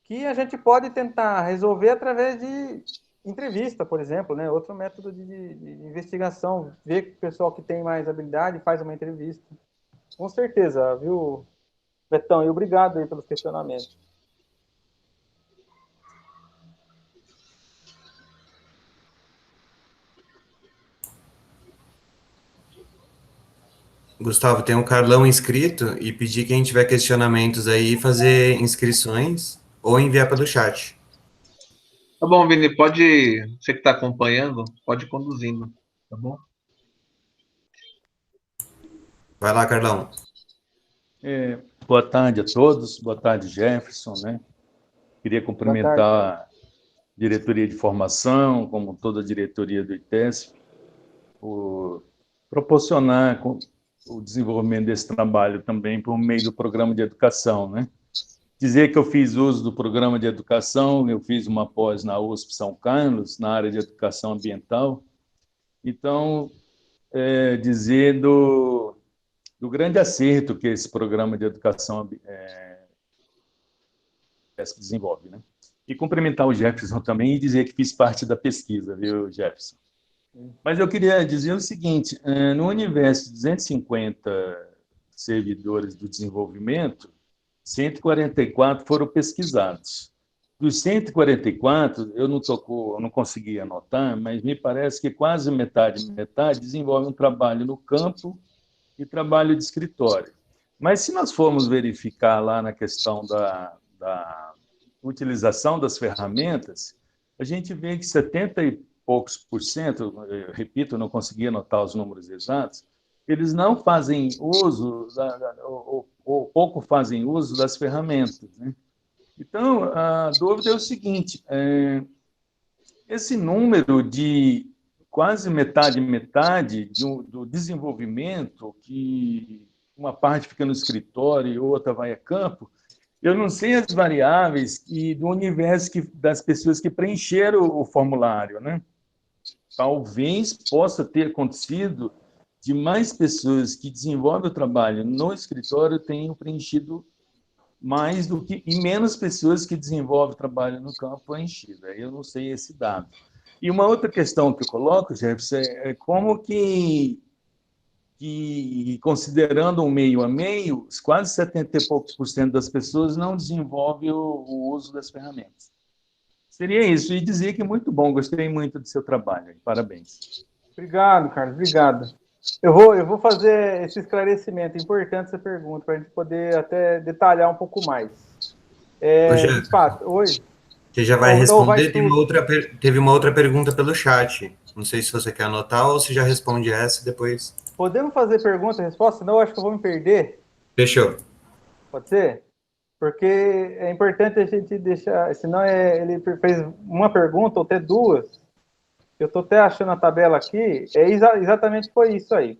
que a gente pode tentar resolver através de entrevista, por exemplo, né? Outro método de investigação, ver que o pessoal que tem mais habilidade faz uma entrevista. Com certeza, viu, Betão? E obrigado aí pelos questionamentos. Gustavo, tem um Carlão inscrito e pedir quem tiver questionamentos aí, fazer inscrições ou enviar pelo chat. Tá bom, Vini, você que está acompanhando, pode ir conduzindo, tá bom? Vai lá, Carlão. Boa tarde a todos, boa tarde, Jefferson, né? Queria cumprimentar a diretoria de formação, como toda a diretoria do ITESP, por proporcionar o desenvolvimento desse trabalho também por meio do programa de educação, né? Dizer que eu fiz uso do programa de educação, eu fiz uma pós na USP São Carlos, na área de educação ambiental. Então, dizer do grande acerto que esse programa de educação desenvolve, né? E cumprimentar o Jefferson também e dizer que fiz parte da pesquisa, viu, Jefferson? Mas eu queria dizer o seguinte, no universo de 250 servidores do desenvolvimento, 144 foram pesquisados. Dos 144, eu não consegui anotar, mas me parece que quase metade desenvolve um trabalho no campo e trabalho de escritório. Mas se nós formos verificar lá na questão da utilização das ferramentas, a gente vê que 70 e poucos por cento, eu repito, eu não consegui anotar os números exatos, eles não fazem uso, ou pouco fazem uso das ferramentas, né? Então, a dúvida é o seguinte, esse número de quase metade do desenvolvimento, que uma parte fica no escritório e outra vai a campo, eu não sei as variáveis do universo das pessoas que preencheram o formulário, né? Talvez possa ter acontecido de mais pessoas que desenvolvem o trabalho no escritório tenham preenchido mais do que, e menos pessoas que desenvolvem o trabalho no campo preenchido. Eu não sei esse dado. E uma outra questão que eu coloco, Jefferson, é como que considerando um meio a meio, quase 70 e poucos por cento das pessoas não desenvolvem o uso das ferramentas. Seria isso. E dizer que muito bom, gostei muito do seu trabalho. Parabéns. Obrigado, Carlos, obrigado. Eu vou fazer esse esclarecimento, importante essa pergunta, para a gente poder até detalhar um pouco mais. De fato, hoje... Você já vai responder, teve uma outra pergunta pelo chat. Não sei se você quer anotar ou se já responde essa e depois... Podemos fazer pergunta e resposta? Senão eu acho que eu vou me perder. Fechou. Pode ser? Porque é importante a gente deixar... Senão ele fez uma pergunta ou até duas. Eu estou até achando a tabela aqui. Exatamente foi isso aí.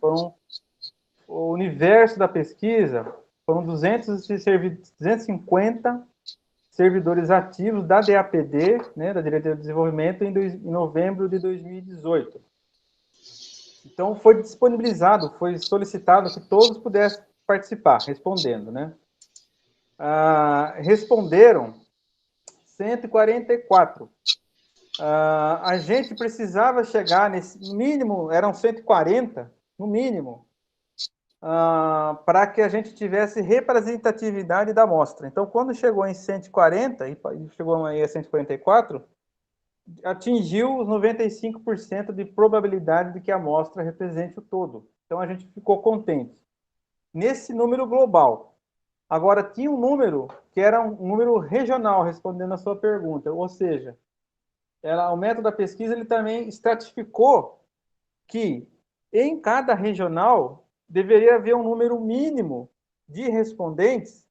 O universo da pesquisa foram 250 servidores ativos da DAPD, né, da Diretoria de Desenvolvimento, em novembro de 2018. Então, foi disponibilizado, foi solicitado que todos pudessem participar, respondendo, né? Responderam 144. A gente precisava chegar nesse mínimo, eram 140, no mínimo, para que a gente tivesse representatividade da amostra. Então, quando chegou em 140, e chegou aí a 144, atingiu os 95% de probabilidade de que a amostra represente o todo. Então, a gente ficou contente. Nesse número global. Agora, tinha um número que era um número regional, respondendo a sua pergunta. Ou seja, o método da pesquisa ele também estratificou que em cada regional deveria haver um número mínimo de respondentes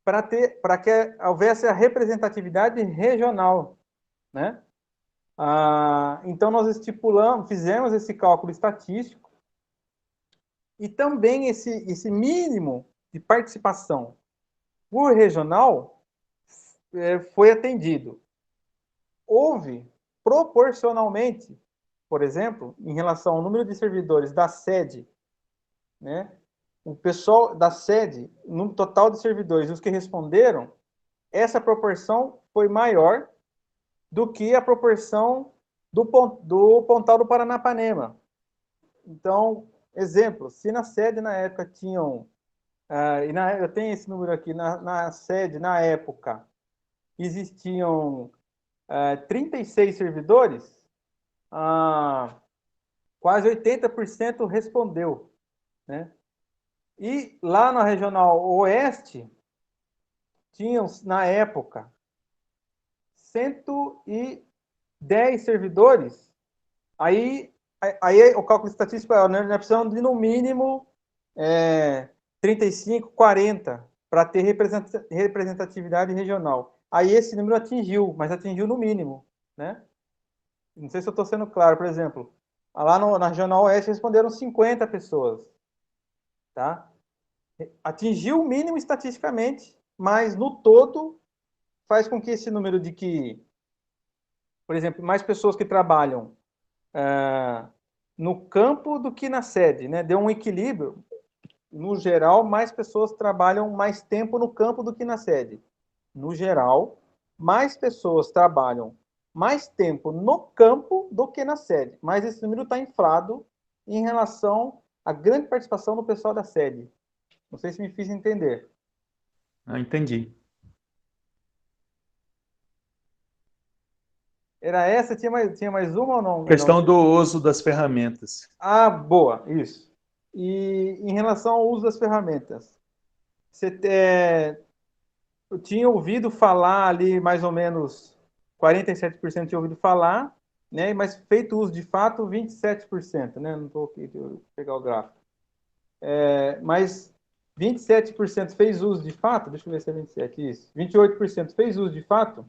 para que houvesse a representatividade regional, né? Então, nós fizemos esse cálculo estatístico e também esse mínimo de participação por regional foi atendido. Houve proporcionalmente, por exemplo, em relação ao número de servidores da sede, né? O pessoal da sede, no total de servidores, os que responderam, essa proporção foi maior do que a proporção do Pontal do Paranapanema. Então, exemplo, se na sede na época tinham, eu tenho esse número aqui, na sede na época existiam 36 servidores, quase 80% respondeu, né? E lá na Regional Oeste, tinham, na época, 110 servidores. Aí o cálculo estatístico é, nós precisamos de, no mínimo, 35, 40, para ter representatividade regional. Aí esse número atingiu, mas atingiu no mínimo, né? Não sei se eu estou sendo claro, por exemplo, lá na Regional Oeste responderam 50 pessoas, tá? Atingiu o mínimo estatisticamente, mas no todo faz com que esse número de que, por exemplo, mais pessoas que trabalham no campo do que na sede, né? Deu um equilíbrio. No geral, mais pessoas trabalham mais tempo no campo do que na sede. No geral, mais pessoas trabalham mais tempo no campo do que na sede. Mas esse número está inflado em relação à grande participação do pessoal da sede. Não sei se me fiz entender. Entendi. Era essa? Tinha mais uma ou não? Questão do uso das ferramentas. Boa, isso. E em relação ao uso das ferramentas, eu tinha ouvido falar ali, mais ou menos, 47% tinha ouvido falar, né? Mas feito uso de fato, 27%, né? Não estou aqui, deixa eu pegar o gráfico. Mas 27% fez uso de fato, deixa eu ver se é 27, isso. 28% fez uso de fato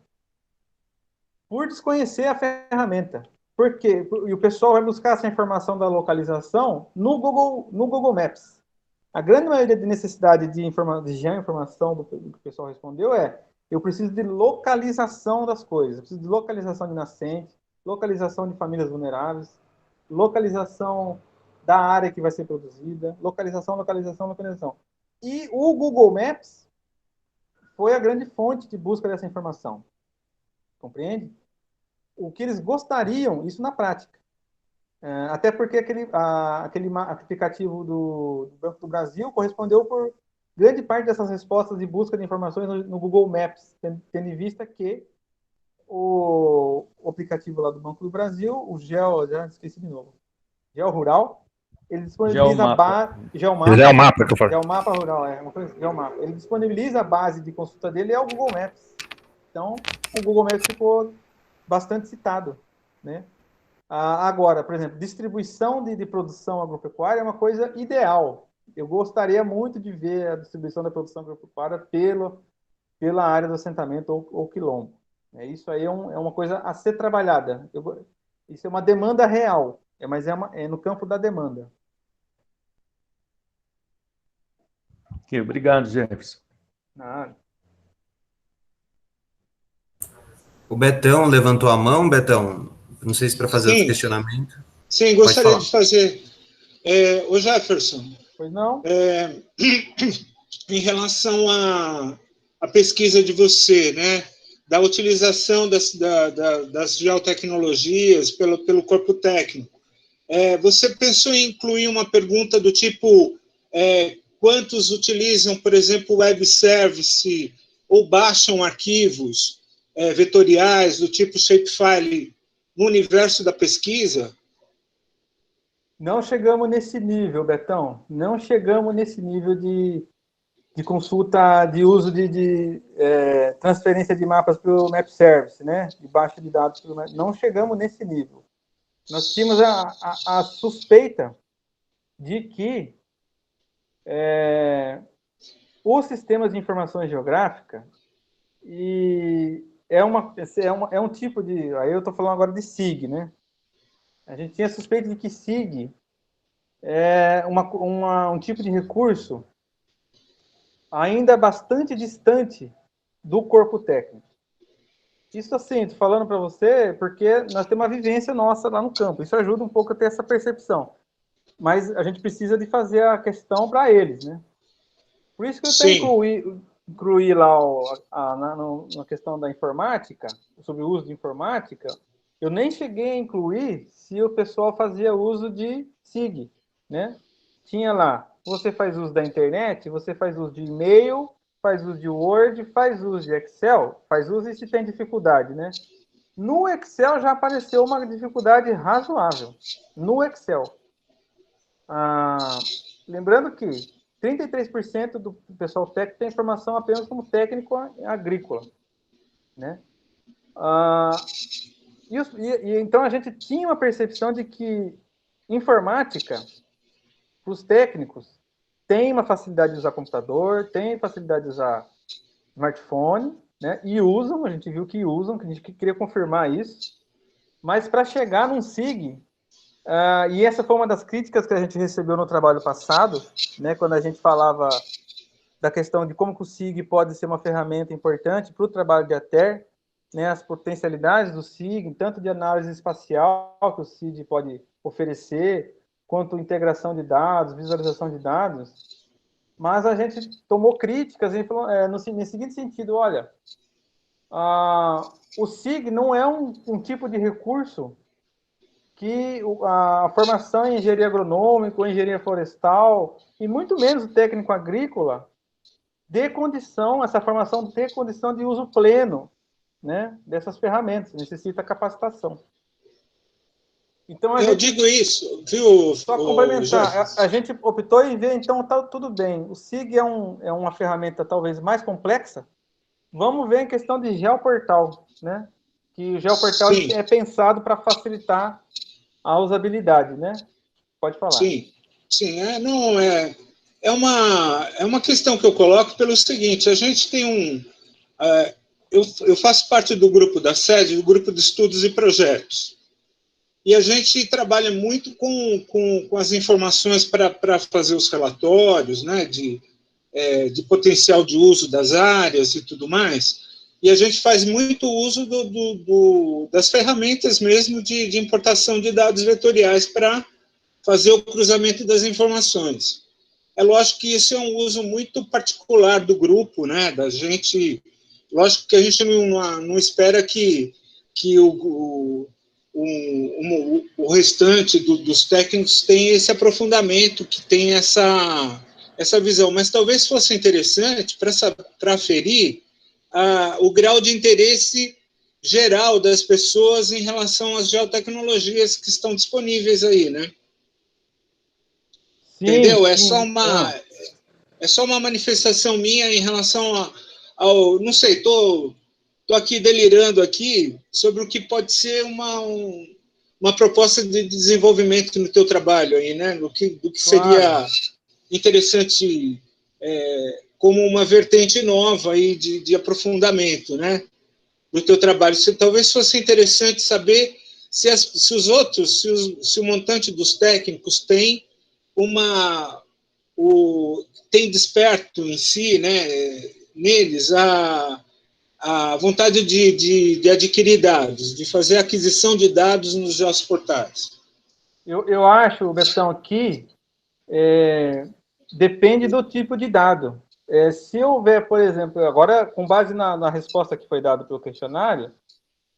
por desconhecer a ferramenta. Por quê? E o pessoal vai buscar essa informação da localização no Google Maps. A grande maioria de necessidade de geoinformação do que o pessoal respondeu eu preciso de localização das coisas, eu preciso de localização de nascente, localização de famílias vulneráveis, localização da área que vai ser produzida, localização. E o Google Maps foi a grande fonte de busca dessa informação. Compreende? O que eles gostariam, isso na prática. Até porque aquele aplicativo do Banco do Brasil correspondeu por grande parte dessas respostas de busca de informações no Google Maps, tendo em vista que o aplicativo lá do Banco do Brasil, o já esqueci de novo, Geo Rural, ele disponibiliza Geomapa que eu falei. Geomapa Rural, uma coisa assim, Geomapa. Ele disponibiliza a base de consulta dele, é o Google Maps. Então, o Google Maps ficou bastante citado, né? Agora, por exemplo, distribuição de produção agropecuária é uma coisa ideal. Eu gostaria muito de ver a distribuição da produção agropecuária pela área do assentamento ou quilombo. Isso aí é uma coisa a ser trabalhada. Isso é uma demanda real, mas é no campo da demanda. Ok, obrigado, Jefferson. O Betão levantou a mão, Betão. Não sei se para fazer outro questionamento. Sim, gostaria de fazer. O Jefferson. Pois não? Em relação à pesquisa de você, né, da utilização das geotecnologias pelo corpo técnico, você pensou em incluir uma pergunta do tipo quantos utilizam, por exemplo, web service ou baixam arquivos vetoriais do tipo shapefile no universo da pesquisa? Não chegamos nesse nível, Betão. Não chegamos nesse nível de consulta, de uso de transferência de mapas para o Map Service, né? De baixa de dados. Não chegamos nesse nível. Nós tínhamos a suspeita de que os sistemas de informação geográfica é um tipo de... Aí eu estou falando agora de SIG, né? A gente tinha suspeita de que SIG é um tipo de recurso ainda bastante distante do corpo técnico. Isso assim, tô falando para você, porque nós temos uma vivência nossa lá no campo. Isso ajuda um pouco a ter essa percepção. Mas a gente precisa de fazer a questão para eles, né? Por isso que eu até incluí lá na questão da informática, sobre o uso de informática, eu nem cheguei a incluir se o pessoal fazia uso de SIG, né? Tinha lá, você faz uso da internet, você faz uso de e-mail, faz uso de Word, faz uso de Excel, faz uso e se tem dificuldade, né? No Excel já apareceu uma dificuldade razoável. No Excel. Lembrando que 33% do pessoal técnico tem formação apenas como técnico agrícola, né? Então a gente tinha uma percepção de que informática, para os técnicos, tem uma facilidade de usar computador, tem facilidade de usar smartphone, né? E usam, a gente viu que usam, que a gente queria confirmar isso, mas para chegar num SIG, e essa foi uma das críticas que a gente recebeu no trabalho passado, né, quando a gente falava da questão de como que o SIG pode ser uma ferramenta importante para o trabalho de ATER, né, as potencialidades do SIG, tanto de análise espacial que o SIG pode oferecer, quanto integração de dados, visualização de dados, mas a gente tomou críticas e falou, no seguinte sentido, olha, o SIG não é um tipo de recurso que a formação em engenharia agronômica, ou engenharia florestal, e muito menos o técnico agrícola, dê condição, essa formação dê condição de uso pleno, né, dessas ferramentas, necessita capacitação. Então, eu digo isso, viu? Só complementar, a gente optou em ver, então, tá tudo bem, o SIG é uma ferramenta talvez mais complexa, vamos ver em questão de geoportal, né, que o geoportal é pensado para facilitar a usabilidade, né? Pode falar. Sim, é uma questão que eu coloco pelo seguinte, a gente tem eu faço parte do grupo da sede, do grupo de estudos e projetos, e a gente trabalha muito com as informações para fazer os relatórios, né, de potencial de uso das áreas e tudo mais, e a gente faz muito uso das ferramentas mesmo de importação de dados vetoriais para fazer o cruzamento das informações. É lógico que isso é um uso muito particular do grupo, né, da gente. Lógico que a gente não espera que o restante dos técnicos tenha esse aprofundamento, que tenha essa visão, mas talvez fosse interessante para aferir o grau de interesse geral das pessoas em relação às geotecnologias que estão disponíveis aí, né? Sim, entendeu? É só uma manifestação minha em relação ao não sei, tô aqui delirando aqui sobre o que pode ser uma proposta de desenvolvimento no teu trabalho aí, né? Do que seria interessante como uma vertente nova aí de aprofundamento, né, do teu trabalho. Talvez fosse interessante saber se o montante dos técnicos tem tem desperto em si, né, neles a vontade de adquirir dados, de fazer aquisição de dados nos geoportais. Eu acho, Betão, que depende do tipo de dado. Se houver, por exemplo, agora, com base na resposta que foi dada pelo questionário,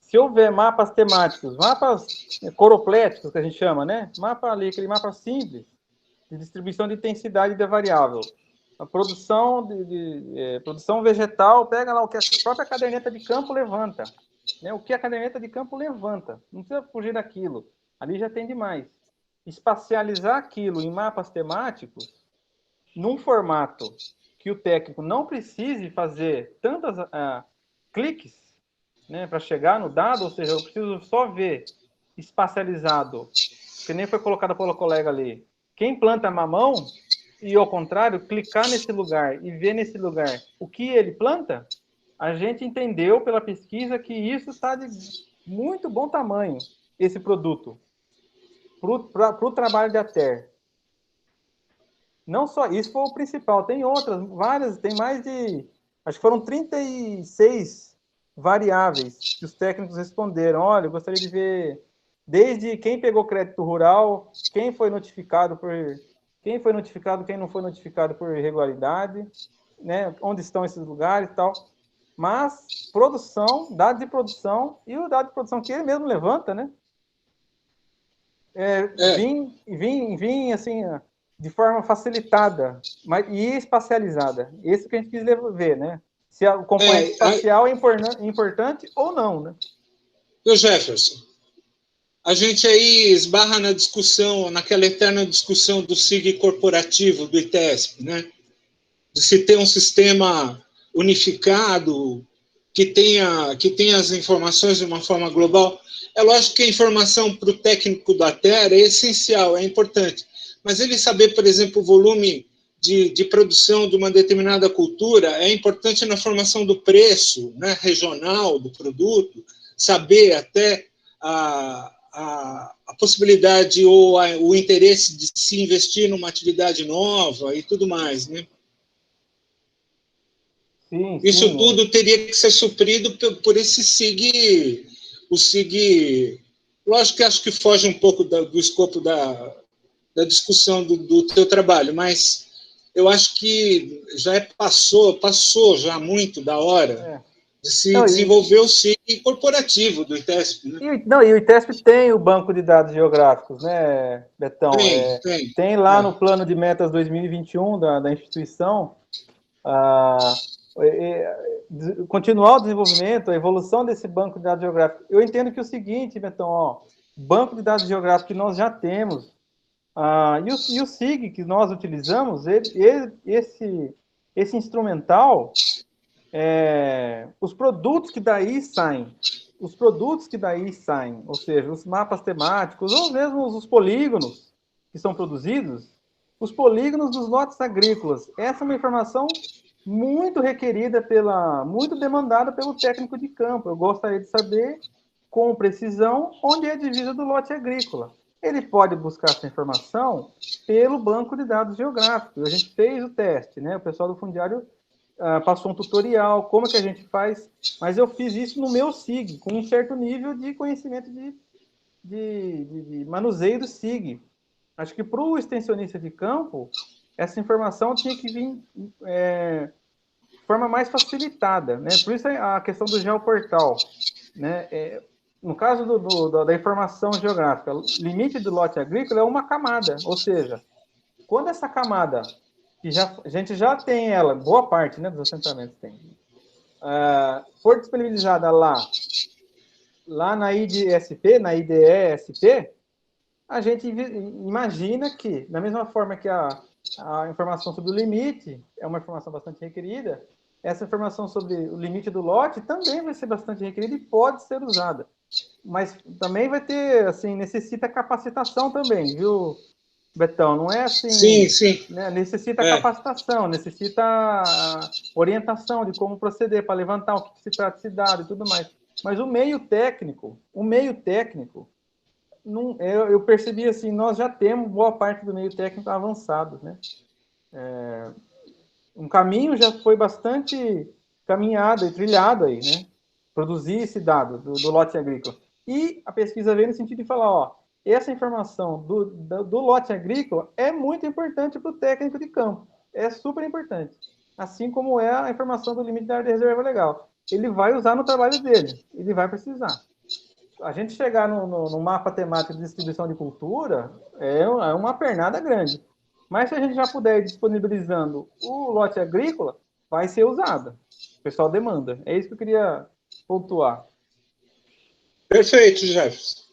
se houver mapas temáticos, mapas coropléticos, que a gente chama, né? Aquele mapa simples, de distribuição de intensidade de variável. A produção produção vegetal, pega lá o que a própria caderneta de campo levanta. Né? O que a caderneta de campo levanta. Não precisa fugir daquilo. Ali já tem demais. Espacializar aquilo em mapas temáticos, num formato que o técnico não precise fazer tantas cliques, né, para chegar no dado, ou seja, eu preciso só ver espacializado, que nem foi colocado pelo colega ali, quem planta mamão, e ao contrário, clicar nesse lugar e ver nesse lugar o que ele planta, a gente entendeu pela pesquisa que isso está de muito bom tamanho, esse produto, para o trabalho de ATER. Não só, isso foi o principal, tem outras, várias, tem mais de, acho que foram 36 variáveis que os técnicos responderam. Olha, eu gostaria de ver desde quem pegou crédito rural, quem foi notificado, quem não foi notificado por irregularidade, né? Onde estão esses lugares e tal. Mas produção, dados de produção, e o dado de produção que ele mesmo levanta, né? Vim assim, de forma facilitada e espacializada. Esse que a gente quis ver, né? Se o componente espacial é importante ou não, né? Jefferson, a gente aí esbarra na discussão, naquela eterna discussão do SIG corporativo do ITESP, né? De se ter um sistema unificado que tenha as informações de uma forma global. É lógico que a informação para o técnico da terra é essencial, é importante, mas ele saber, por exemplo, o volume de produção de uma determinada cultura é importante na formação do preço, né, regional do produto, saber até a possibilidade ou o interesse de se investir numa atividade nova e tudo mais, né? Sim, isso tudo teria que ser suprido por esse SIG, o SIG, lógico que acho que foge um pouco do escopo da discussão do teu trabalho, mas eu acho que já passou já muito da hora de se desenvolver o SIG corporativo do ITESP. Né? E o ITESP tem o banco de dados geográficos, né, Betão? Tem lá no plano de metas 2021 da instituição, continuar o desenvolvimento, a evolução desse banco de dados geográficos. Eu entendo que é o seguinte, Betão, o banco de dados geográficos que nós já temos, e o SIG que nós utilizamos, esse instrumental, os produtos que daí saem, ou seja, os mapas temáticos, ou mesmo os polígonos que são produzidos, os polígonos dos lotes agrícolas, essa é uma informação muito requerida, muito demandada pelo técnico de campo. Eu gostaria de saber, com precisão, onde é a divisa do lote agrícola. Ele pode buscar essa informação pelo banco de dados geográficos. A gente fez o teste, né? O pessoal do fundiário passou um tutorial, como é que a gente faz, mas eu fiz isso no meu SIG, com um certo nível de conhecimento de manuseio do SIG. Acho que para o extensionista de campo, essa informação tinha que vir de forma mais facilitada, né? Por isso a questão do geoportal, né? No caso da informação geográfica, o limite do lote agrícola é uma camada, ou seja, quando essa camada, que a gente já tem ela, boa parte, né, dos assentamentos tem, for disponibilizada lá na IDSP, na IDE-SP, a gente imagina que, da mesma forma que a informação sobre o limite é uma informação bastante requerida, essa informação sobre o limite do lote também vai ser bastante requerida e pode ser usada. Mas também vai ter, assim, necessita capacitação também, viu, Betão? Não é assim... Sim. Né, necessita capacitação, necessita orientação de como proceder para levantar o que se trata de dado e tudo mais. Mas o meio técnico, eu percebi assim, nós já temos boa parte do meio técnico avançado, né? Um caminho já foi bastante caminhado e trilhado aí, né? Produzir esse dado do lote agrícola. E a pesquisa veio no sentido de falar, essa informação do lote agrícola é muito importante para o técnico de campo. É super importante. Assim como é a informação do limite da área de reserva legal. Ele vai usar no trabalho dele. Ele vai precisar. A gente chegar no mapa temático de distribuição de cultura é uma pernada grande. Mas se a gente já puder ir disponibilizando o lote agrícola, vai ser usado. O pessoal demanda. É isso que eu queria pontuar. Perfeito, Jefferson.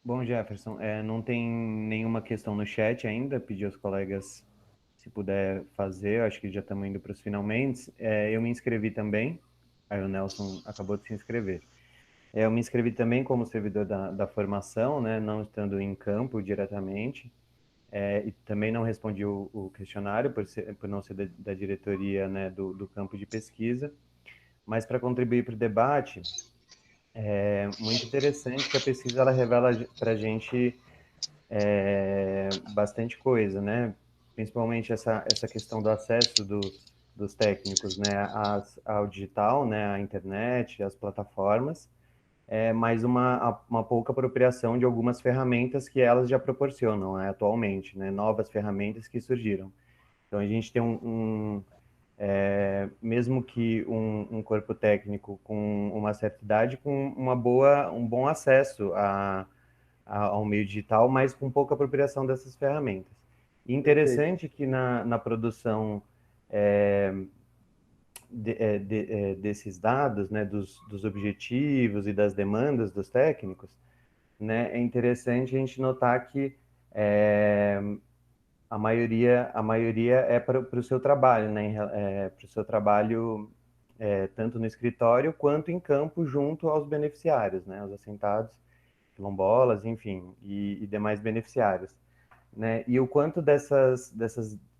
Bom, Jefferson, não tem nenhuma questão no chat ainda, pedi aos colegas se puder fazer, acho que já estamos indo para os finalmente. Eu me inscrevi também, aí o Nelson acabou de se inscrever. Eu me inscrevi também como servidor da formação, né, não estando em campo diretamente, e também não respondi o questionário por não ser da diretoria, né, do campo de pesquisa, mas para contribuir para o debate, é muito interessante que a pesquisa ela revela para a gente bastante coisa, né? principalmente essa questão do acesso dos técnicos, né, ao digital, né, à internet, às plataformas, mas uma pouca apropriação de algumas ferramentas que elas já proporcionam, né, atualmente, né, novas ferramentas que surgiram. Então, a gente tem mesmo que um corpo técnico com uma certa idade, com um bom acesso ao meio digital, mas com pouca apropriação dessas ferramentas. E interessante que na produção desses dados, né, dos objetivos e das demandas dos técnicos, né, é interessante a gente notar que a maioria é para o seu trabalho, né, para o seu trabalho tanto no escritório quanto em campo junto aos beneficiários, né, aos assentados, quilombolas, enfim, e demais beneficiários, né, e o quanto dessas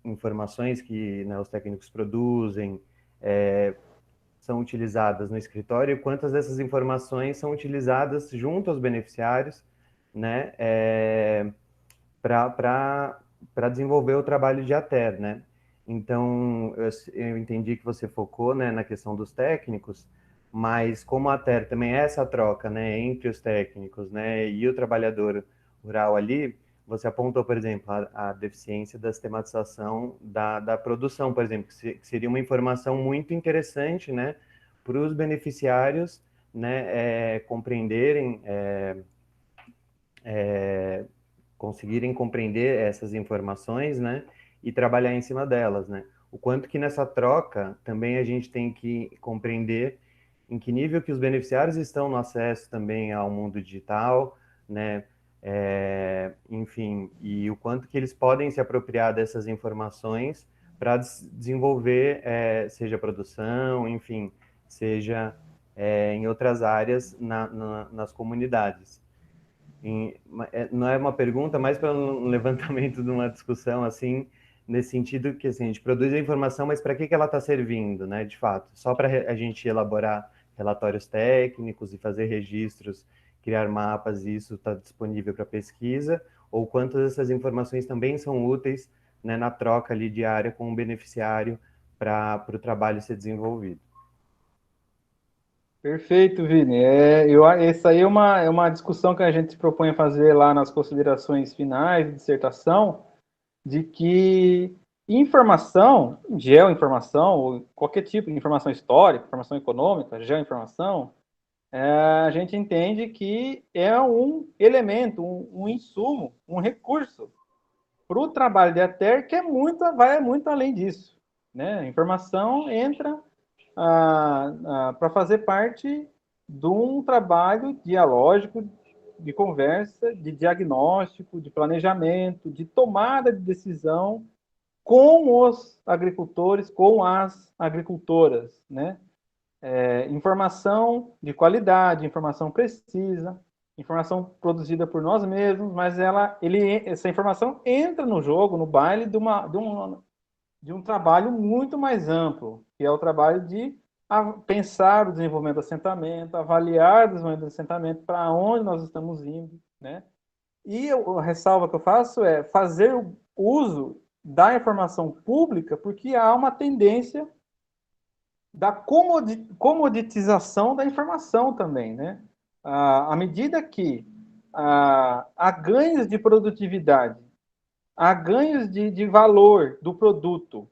informações que, né, os técnicos produzem são utilizadas no escritório e quantas dessas informações são utilizadas junto aos beneficiários, né, para desenvolver o trabalho de ATER, né? Então, eu entendi que você focou, né, na questão dos técnicos, mas como a ATER também é essa troca, né, entre os técnicos, né, e o trabalhador rural ali, você apontou, por exemplo, a deficiência da sistematização da produção, por exemplo, que seria uma informação muito interessante, né, para os beneficiários, né, compreenderem, conseguirem compreender essas informações, né, e trabalhar em cima delas, né. O quanto que nessa troca também a gente tem que compreender em que nível que os beneficiários estão no acesso também ao mundo digital, né, enfim, e o quanto que eles podem se apropriar dessas informações para desenvolver, seja produção, enfim, seja em outras áreas nas comunidades. Não é uma pergunta, mas para um levantamento de uma discussão assim, nesse sentido que assim, a gente produz a informação, mas para que ela está servindo, né, de fato? Só para a gente elaborar relatórios técnicos e fazer registros, criar mapas, e isso está disponível para pesquisa, ou quantas dessas informações também são úteis, né, na troca ali diária com o beneficiário para o trabalho ser desenvolvido. Perfeito, Vini. Essa aí é uma discussão que a gente se propõe a fazer lá nas considerações finais de dissertação, de que informação, geoinformação, ou qualquer tipo de informação histórica, informação econômica, geoinformação, a gente entende que é um elemento, um insumo, um recurso para o trabalho de ATER que vai muito além disso, né? A informação entra para fazer parte de um trabalho dialógico, de conversa, de diagnóstico, de planejamento, de tomada de decisão com os agricultores, com as agricultoras, né? Informação de qualidade, informação precisa, informação produzida por nós mesmos, mas essa informação entra no jogo, no baile de um trabalho muito mais amplo, que é o trabalho de pensar o desenvolvimento do assentamento, avaliar o desenvolvimento do assentamento, para onde nós estamos indo, né? E a ressalva que eu faço é fazer o uso da informação pública, porque há uma tendência da comoditização da informação também, né? À medida que há ganhos de produtividade, há ganhos de valor do produto,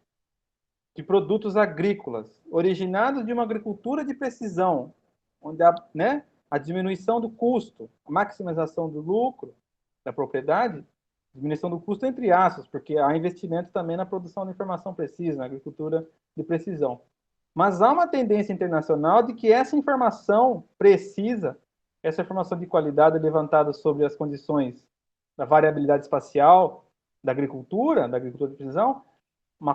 de produtos agrícolas, originados de uma agricultura de precisão, onde há, né, a diminuição do custo, a maximização do lucro da propriedade, diminuição do custo entre aspas, porque há investimento também na produção de informação precisa, na agricultura de precisão. Mas há uma tendência internacional de que essa informação precisa, essa informação de qualidade levantada sobre as condições da variabilidade espacial da agricultura de precisão, uma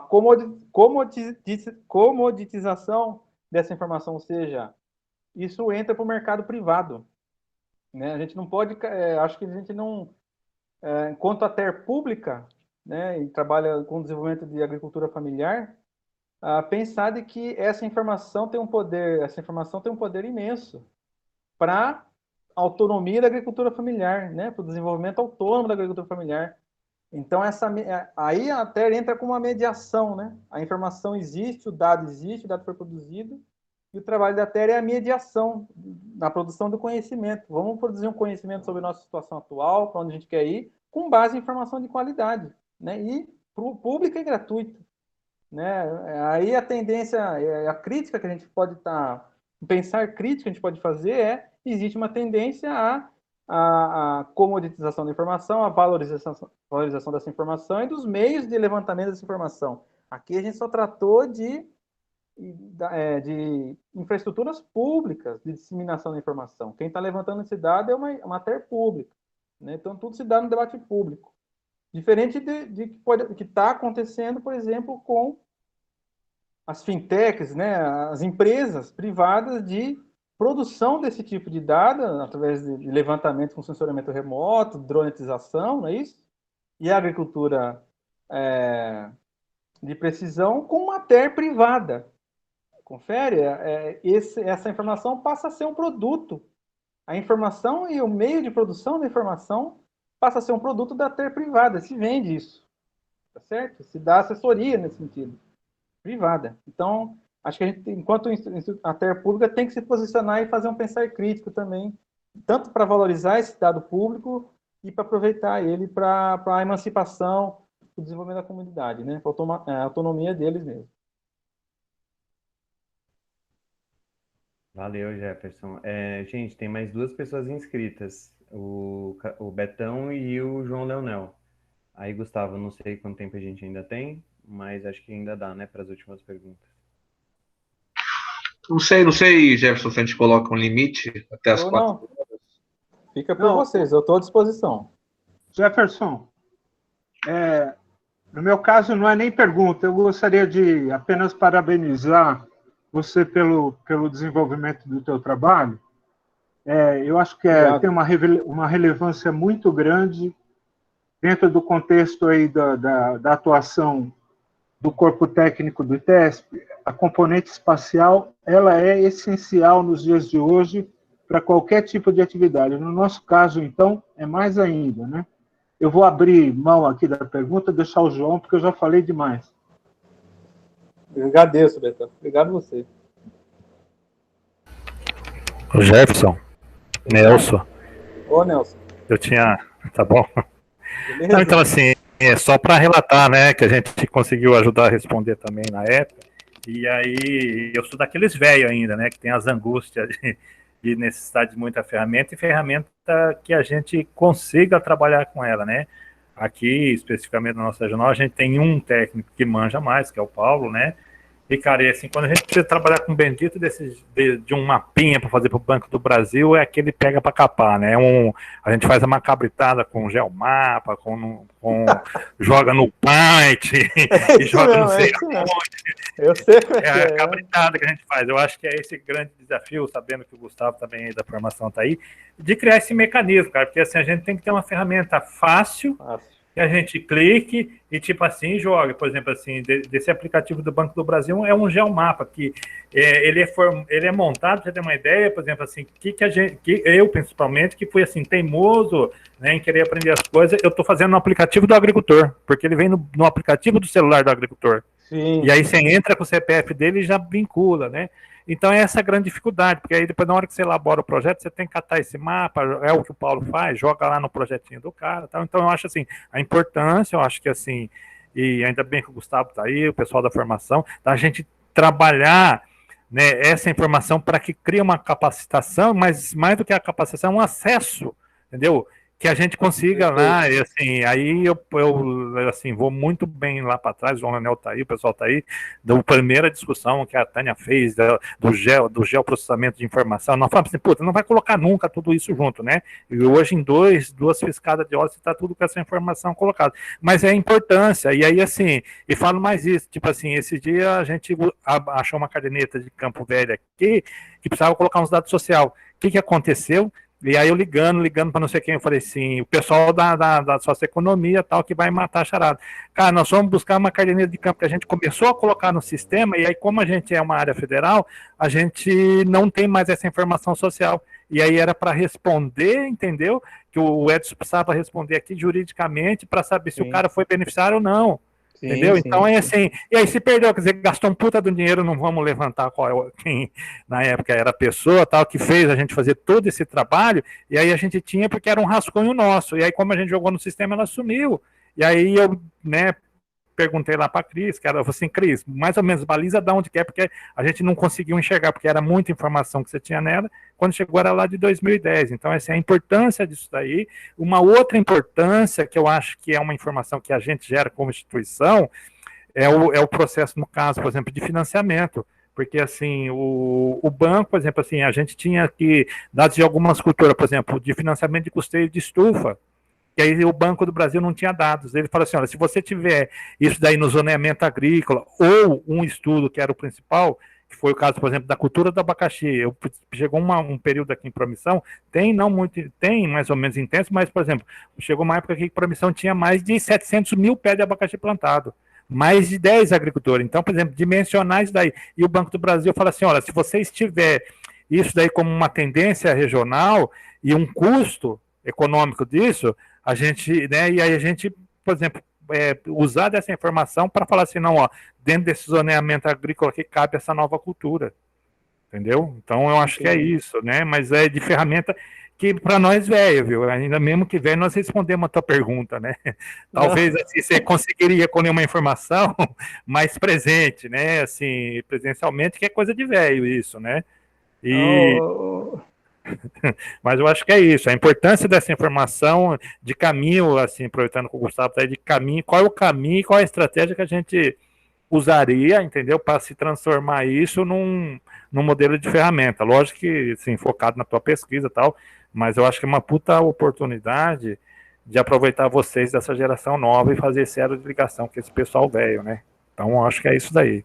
comoditização dessa informação, ou seja, isso entra para o mercado privado, né? A gente não pode, acho que a gente não, enquanto a TER pública, né, e trabalha com o desenvolvimento de agricultura familiar, pensar de que essa informação tem um poder imenso para a autonomia da agricultura familiar, né, para o desenvolvimento autônomo da agricultura familiar. Então, aí a TER entra com uma mediação, né? A informação existe, o dado foi produzido, e o trabalho da TER é a mediação na produção do conhecimento. Vamos produzir um conhecimento sobre a nossa situação atual, para onde a gente quer ir, com base em informação de qualidade, né? E pública e gratuita, né? Aí a tendência, a crítica que a gente pode pensar crítica que a gente pode fazer existe uma tendência a comoditização da informação, a valorização dessa informação e dos meios de levantamento dessa informação. Aqui a gente só tratou de infraestruturas públicas de disseminação da informação. Quem está levantando esse dado é uma TER pública, né? Então, tudo se dá no debate público. Diferente de que está acontecendo, por exemplo, com as fintechs, né? As empresas privadas de produção desse tipo de dado, através de levantamento com sensoramento remoto, dronetização, não é isso? E a agricultura de precisão com uma TER privada. Confere? Essa informação passa a ser um produto. A informação e o meio de produção da informação passa a ser um produto da TER privada. Se vende isso. Tá certo? Se dá assessoria nesse sentido. Privada. Então, acho que a gente, enquanto a TER pública, tem que se posicionar e fazer um pensar crítico também, tanto para valorizar esse dado público e para aproveitar ele para a emancipação, o desenvolvimento da comunidade, né? A autonomia deles mesmo. Valeu, Jefferson. Gente, tem mais 2 pessoas inscritas, o Betão e o João Leonel. Aí, Gustavo, não sei quanto tempo a gente ainda tem, mas acho que ainda dá, né, para as últimas perguntas. Não sei, Jefferson, se a gente coloca um limite até as 4 horas. Fica por vocês, eu estou à disposição. Jefferson, no meu caso não é nem pergunta, eu gostaria de apenas parabenizar você pelo desenvolvimento do teu trabalho. Eu acho que tem uma relevância muito grande dentro do contexto aí da atuação do corpo técnico do ITESP. A componente espacial ela é essencial nos dias de hoje para qualquer tipo de atividade. No nosso caso, então, é mais ainda, né? Eu vou abrir mão aqui da pergunta, deixar o João, porque eu já falei demais. Eu agradeço, Betão. Obrigado a você. O Jefferson, Nelson. Ô, Nelson. Eu tinha... Tá bom? Não, então, assim, só para relatar, né, que a gente conseguiu ajudar a responder também na época, e aí eu sou daqueles velhos ainda, né, que tem as angústias de necessidade de muita ferramenta, e ferramenta que a gente consiga trabalhar com ela, né. Aqui, especificamente na nossa regional, a gente tem um técnico que manja mais, que é o Paulo, né, e, cara, e assim, quando a gente precisa trabalhar com um bendito de um mapinha para fazer para o Banco do Brasil, é aquele pega para capar, né? A gente faz a macabritada com geomapa, joga no Paint e joga não sei aonde. Eu sei a cabritada que a gente faz. Eu acho que é esse grande desafio, sabendo que o Gustavo também aí da formação está aí, de criar esse mecanismo, cara, porque assim, a gente tem que ter uma ferramenta fácil, que a gente clique e, tipo assim, joga. Por exemplo, assim, desse aplicativo do Banco do Brasil é um geomapa, que ele é montado, pra você ter uma ideia, por exemplo, assim, eu, principalmente, que fui, assim, teimoso, né, em querer aprender as coisas, eu estou fazendo no aplicativo do agricultor, porque ele vem no aplicativo do celular do agricultor. Sim. E aí você entra com o CPF dele e já vincula, né? Então, é essa a grande dificuldade, porque aí depois, na hora que você elabora o projeto, você tem que catar esse mapa, é o que o Paulo faz, joga lá no projetinho do cara, tal. Então, eu acho, assim, a importância, eu acho que, assim, e ainda bem que o Gustavo está aí, o pessoal da formação, da gente trabalhar, né, essa informação para que crie uma capacitação, mas mais do que a capacitação, um acesso, entendeu? Que a gente consiga lá, e assim, aí eu assim, vou muito bem lá para trás, o João Leonel está aí, o pessoal está aí, da primeira discussão que a Tânia fez, do geoprocessamento de informação, nós falamos assim, puta, não vai colocar nunca tudo isso junto, né? E hoje em duas fiscadas de óleo está tudo com essa informação colocada, mas é a importância, e aí assim, e falo mais isso, tipo assim, esse dia a gente achou uma caderneta de Campo Velho aqui, que precisava colocar uns dados social. O que aconteceu? E aí eu ligando para não sei quem, eu falei assim, o pessoal da socioeconomia tal, que vai matar a charada. Cara, nós vamos buscar uma caderneta de campo que a gente começou a colocar no sistema, e aí como a gente é uma área federal, a gente não tem mais essa informação social. e aí era para responder, entendeu? Que o Edson precisava responder aqui juridicamente para saber se o cara foi beneficiário ou não. Sim, entendeu? Então é assim. E aí se perdeu, quer dizer, gastou um puta do dinheiro, não vamos levantar quem na época era a pessoa tal que fez a gente fazer todo esse trabalho, e aí a gente tinha porque era um rascunho nosso. E aí, como a gente jogou no sistema, ela sumiu. E aí eu, né, perguntei lá para a Cris, que ela falou assim, Cris, mais ou menos baliza de onde que é, porque a gente não conseguiu enxergar, porque era muita informação que você tinha nela, quando chegou era lá de 2010. Então, essa é a importância disso daí. Uma outra importância, que eu acho que é uma informação que a gente gera como instituição, é o processo, no caso, por exemplo, de financiamento. Porque, assim, o banco, por exemplo, assim, a gente tinha que, dados de algumas culturas, por exemplo, de financiamento de custeio de estufa, e aí o Banco do Brasil não tinha dados. Ele falou assim, olha, se você tiver isso daí no zoneamento agrícola, ou um estudo que era o principal, que foi o caso, por exemplo, da cultura do abacaxi, chegou um período aqui em Promissão, tem mais ou menos intenso, mas, por exemplo, chegou uma época aqui que Promissão tinha mais de 700 mil pés de abacaxi plantado, mais de 10 agricultores. Então, por exemplo, dimensionar isso daí. E o Banco do Brasil fala assim, olha, se você tiver isso daí como uma tendência regional e um custo econômico disso, a gente, né, e aí a gente, por exemplo, usar dessa informação para falar assim, não, ó, dentro desse zoneamento agrícola aqui cabe essa nova cultura, entendeu? Então eu acho que é isso, né, mas é de ferramenta que para nós velho, viu, ainda mesmo que velho nós respondemos a tua pergunta, né, talvez assim, você conseguiria colher uma informação mais presente, né, assim, presencialmente, que é coisa de velho isso, né, e... Mas eu acho que é isso, a importância dessa informação de caminho, assim, aproveitando que o Gustavo está aí, de caminho, qual é o caminho, qual é a estratégia que a gente usaria, entendeu, para se transformar isso num modelo de ferramenta. Lógico que, assim, focado na tua pesquisa e tal, mas eu acho que é uma puta oportunidade de aproveitar vocês dessa geração nova e fazer esse elo de ligação com esse pessoal velho, né? Então, eu acho que é isso daí.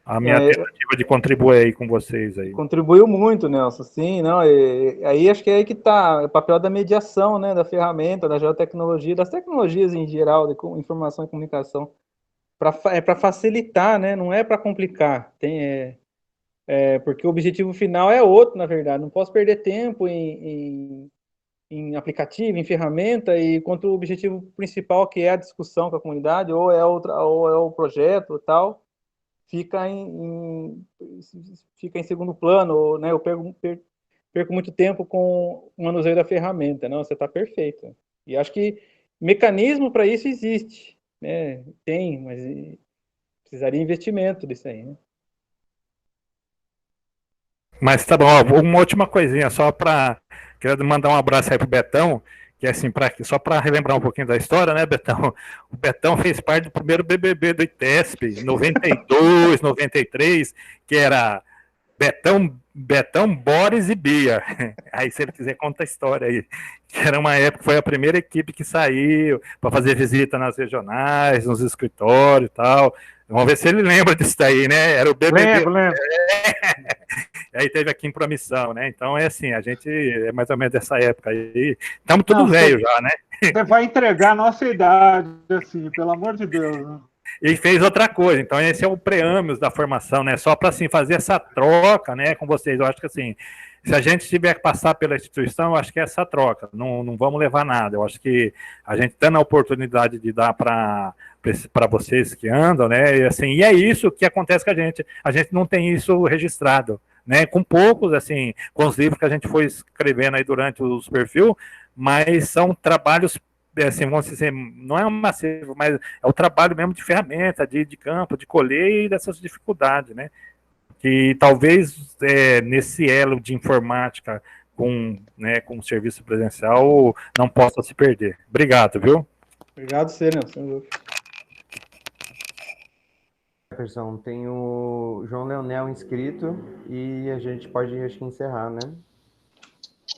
A minha tentativa de contribuir aí com vocês aí. Contribuiu muito, Nelson, sim, não, aí acho que é aí que está o papel da mediação, né, da ferramenta, da geotecnologia, das tecnologias em geral, de informação e comunicação, para facilitar, né, não é para complicar, porque o objetivo final é outro, na verdade, não posso perder tempo em aplicativo, em ferramenta, e quanto o objetivo principal, que é a discussão com a comunidade, ou é o projeto e tal, fica em segundo plano, ou, né, eu perco muito tempo com o manuseio da ferramenta. Não, você está perfeito. E acho que mecanismo para isso existe, né? Tem, mas precisaria investimento disso aí, né? Mas tá bom, ó, uma última coisinha, só para... Quero mandar um abraço aí pro Betão, que é assim, só para relembrar um pouquinho da história, né, Betão? O Betão fez parte do primeiro BBB do ITESP, 92, 93, que era Betão, Boris e Bia. Aí, se ele quiser, conta a história aí. Que era uma época, foi a primeira equipe que saiu para fazer visita nas regionais, nos escritórios e tal. Vamos ver se ele lembra disso daí, né? Era o BBB. Lembro. Aí teve aqui em Promissão, né? Então é assim, a gente é mais ou menos dessa época aí. Estamos tudo velho já, né? Você vai entregar a nossa idade, assim, pelo amor de Deus. Né? E fez outra coisa, então esse é o preâmbulo da formação, né? Só para assim, fazer essa troca, né, com vocês. Eu acho que assim, se a gente tiver que passar pela instituição, eu acho que é essa troca, não vamos levar nada. Eu acho que a gente dando a oportunidade de dar para vocês que andam, né? E, assim, e é isso que acontece com a gente não tem isso registrado, né? Com poucos, assim, com os livros que a gente foi escrevendo aí durante os perfil, mas são trabalhos, assim, vamos dizer, não é um massivo, mas é o trabalho mesmo de ferramenta, de campo, de colher e dessas dificuldades, né? Que talvez nesse elo de informática com o serviço presencial não possa se perder. Obrigado, viu? Obrigado, Nelson. Jefferson, tem o João Leonel inscrito e a gente pode, acho que, encerrar, né?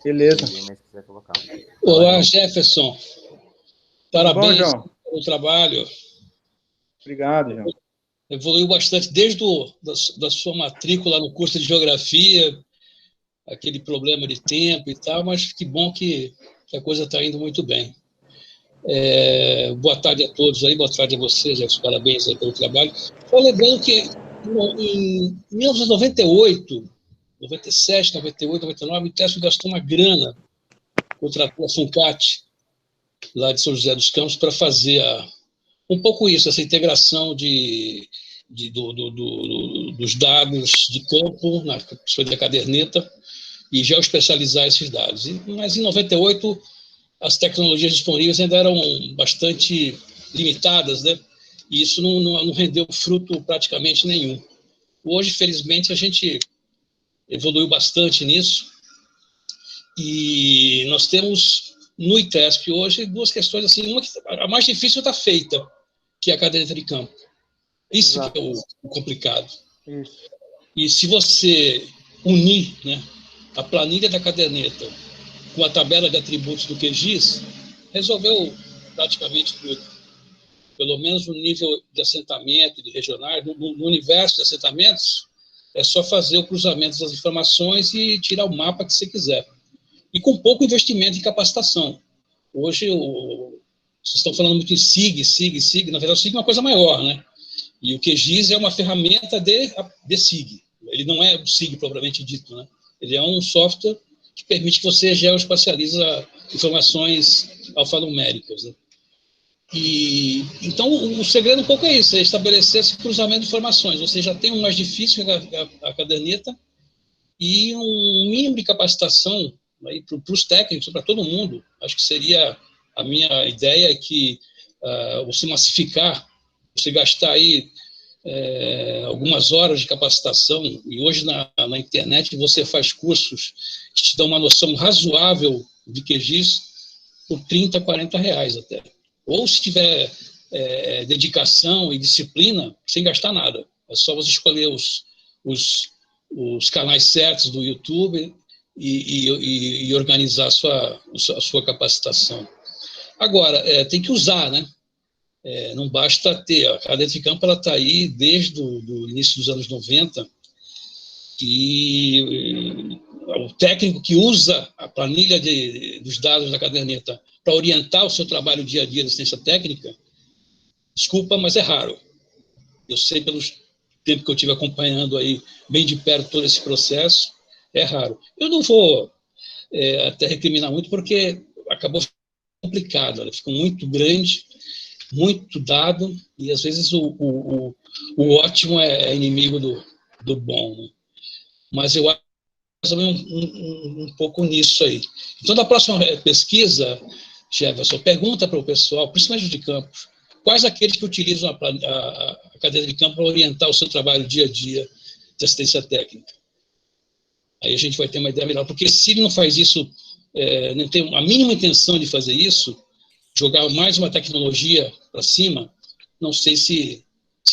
Beleza. Se mais quiser colocar. Olá, Jefferson. Parabéns pelo trabalho. Obrigado, João. Evoluiu bastante desde da sua matrícula no curso de Geografia, aquele problema de tempo e tal, mas que bom que a coisa está indo muito bem. Boa tarde a todos aí, boa tarde a vocês, parabéns aí pelo trabalho. Só lembrando que em 1998, 97, 98, 99, o TESP gastou uma grana, contratou a Funcat, lá de São José dos Campos, para fazer um pouco isso, essa integração dos dados de campo, da caderneta, e geoespecializar esses dados. Mas em 98, as tecnologias disponíveis ainda eram bastante limitadas, né? E isso não rendeu fruto praticamente nenhum. Hoje, felizmente, a gente evoluiu bastante nisso, e nós temos no ITESP hoje duas questões, assim, uma que a mais difícil está feita, que é a caderneta de campo. Isso que é o complicado. Isso. E se você unir, né, a planilha da caderneta com a tabela de atributos do QGIS, resolveu praticamente tudo. Pelo menos no nível de assentamento, de regionais, no universo de assentamentos, é só fazer o cruzamento das informações e tirar o mapa que você quiser. E com pouco investimento em capacitação. Hoje, vocês estão falando muito em SIG. Na verdade, o SIG é uma coisa maior, né? E o QGIS é uma ferramenta de SIG. Ele não é o SIG propriamente dito, né? Ele é um software que permite que você geoespacialize informações alfanuméricas, né? E, então, o segredo um pouco é isso, é estabelecer esse cruzamento de informações. Você já tem um mais difícil, a caderneta, e um mínimo de capacitação para os técnicos, para todo mundo. Acho que seria, a minha ideia é que você massificar, você gastar aí algumas horas de capacitação, e hoje na internet você faz cursos que te dão uma noção razoável de QGIS por R$30, R$40 até. Ou se tiver dedicação e disciplina, sem gastar nada. É só você escolher os canais certos do YouTube e organizar a sua capacitação. Agora, tem que usar, né? Não basta ter. A caderneta de campo está aí desde o início dos anos 90, e o técnico que usa a planilha dos dados da caderneta para orientar o seu trabalho dia a dia de assistência técnica, desculpa, mas é raro. Eu sei pelo tempo que eu tive acompanhando aí bem de perto todo esse processo, é raro. Eu não vou até recriminar muito, porque acabou ficando complicado, ela ficou muito grande, muito dado, e às vezes o ótimo é inimigo do bom, né? Mas eu acho um pouco nisso aí. Então, da próxima pesquisa, Jefferson, pergunta para o pessoal, principalmente de campos, quais aqueles que utilizam a cadeira de campo para orientar o seu trabalho dia a dia de assistência técnica. Aí a gente vai ter uma ideia melhor, porque se ele não faz isso, não tem a mínima intenção de fazer isso, jogar mais uma tecnologia para cima, não sei se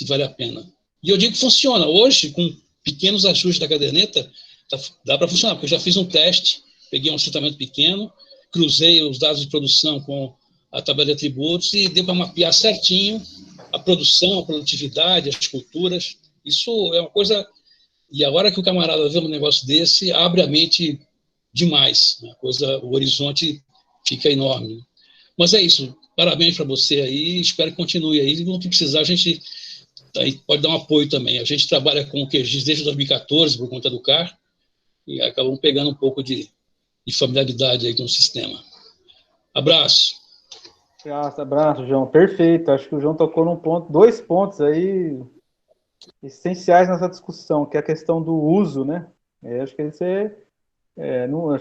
vale a pena. E eu digo que funciona. Hoje, com pequenos ajustes da caderneta, dá para funcionar, porque eu já fiz um teste, peguei um assentamento pequeno, cruzei os dados de produção com a tabela de atributos e deu para mapear certinho a produção, a produtividade, as culturas. Isso é uma coisa... E a hora que o camarada vê um negócio desse, abre a mente demais. O horizonte fica enorme. Mas é isso. Parabéns para você aí. Espero que continue aí. No que precisar, a gente pode dar um apoio também. A gente trabalha com o QGIS desde 2014, por conta do CAR, e acabamos pegando um pouco de familiaridade aí com o sistema. Abraço. Abraço, João. Perfeito. Acho que o João tocou dois pontos aí essenciais nessa discussão, que é a questão do uso, né? Acho que acho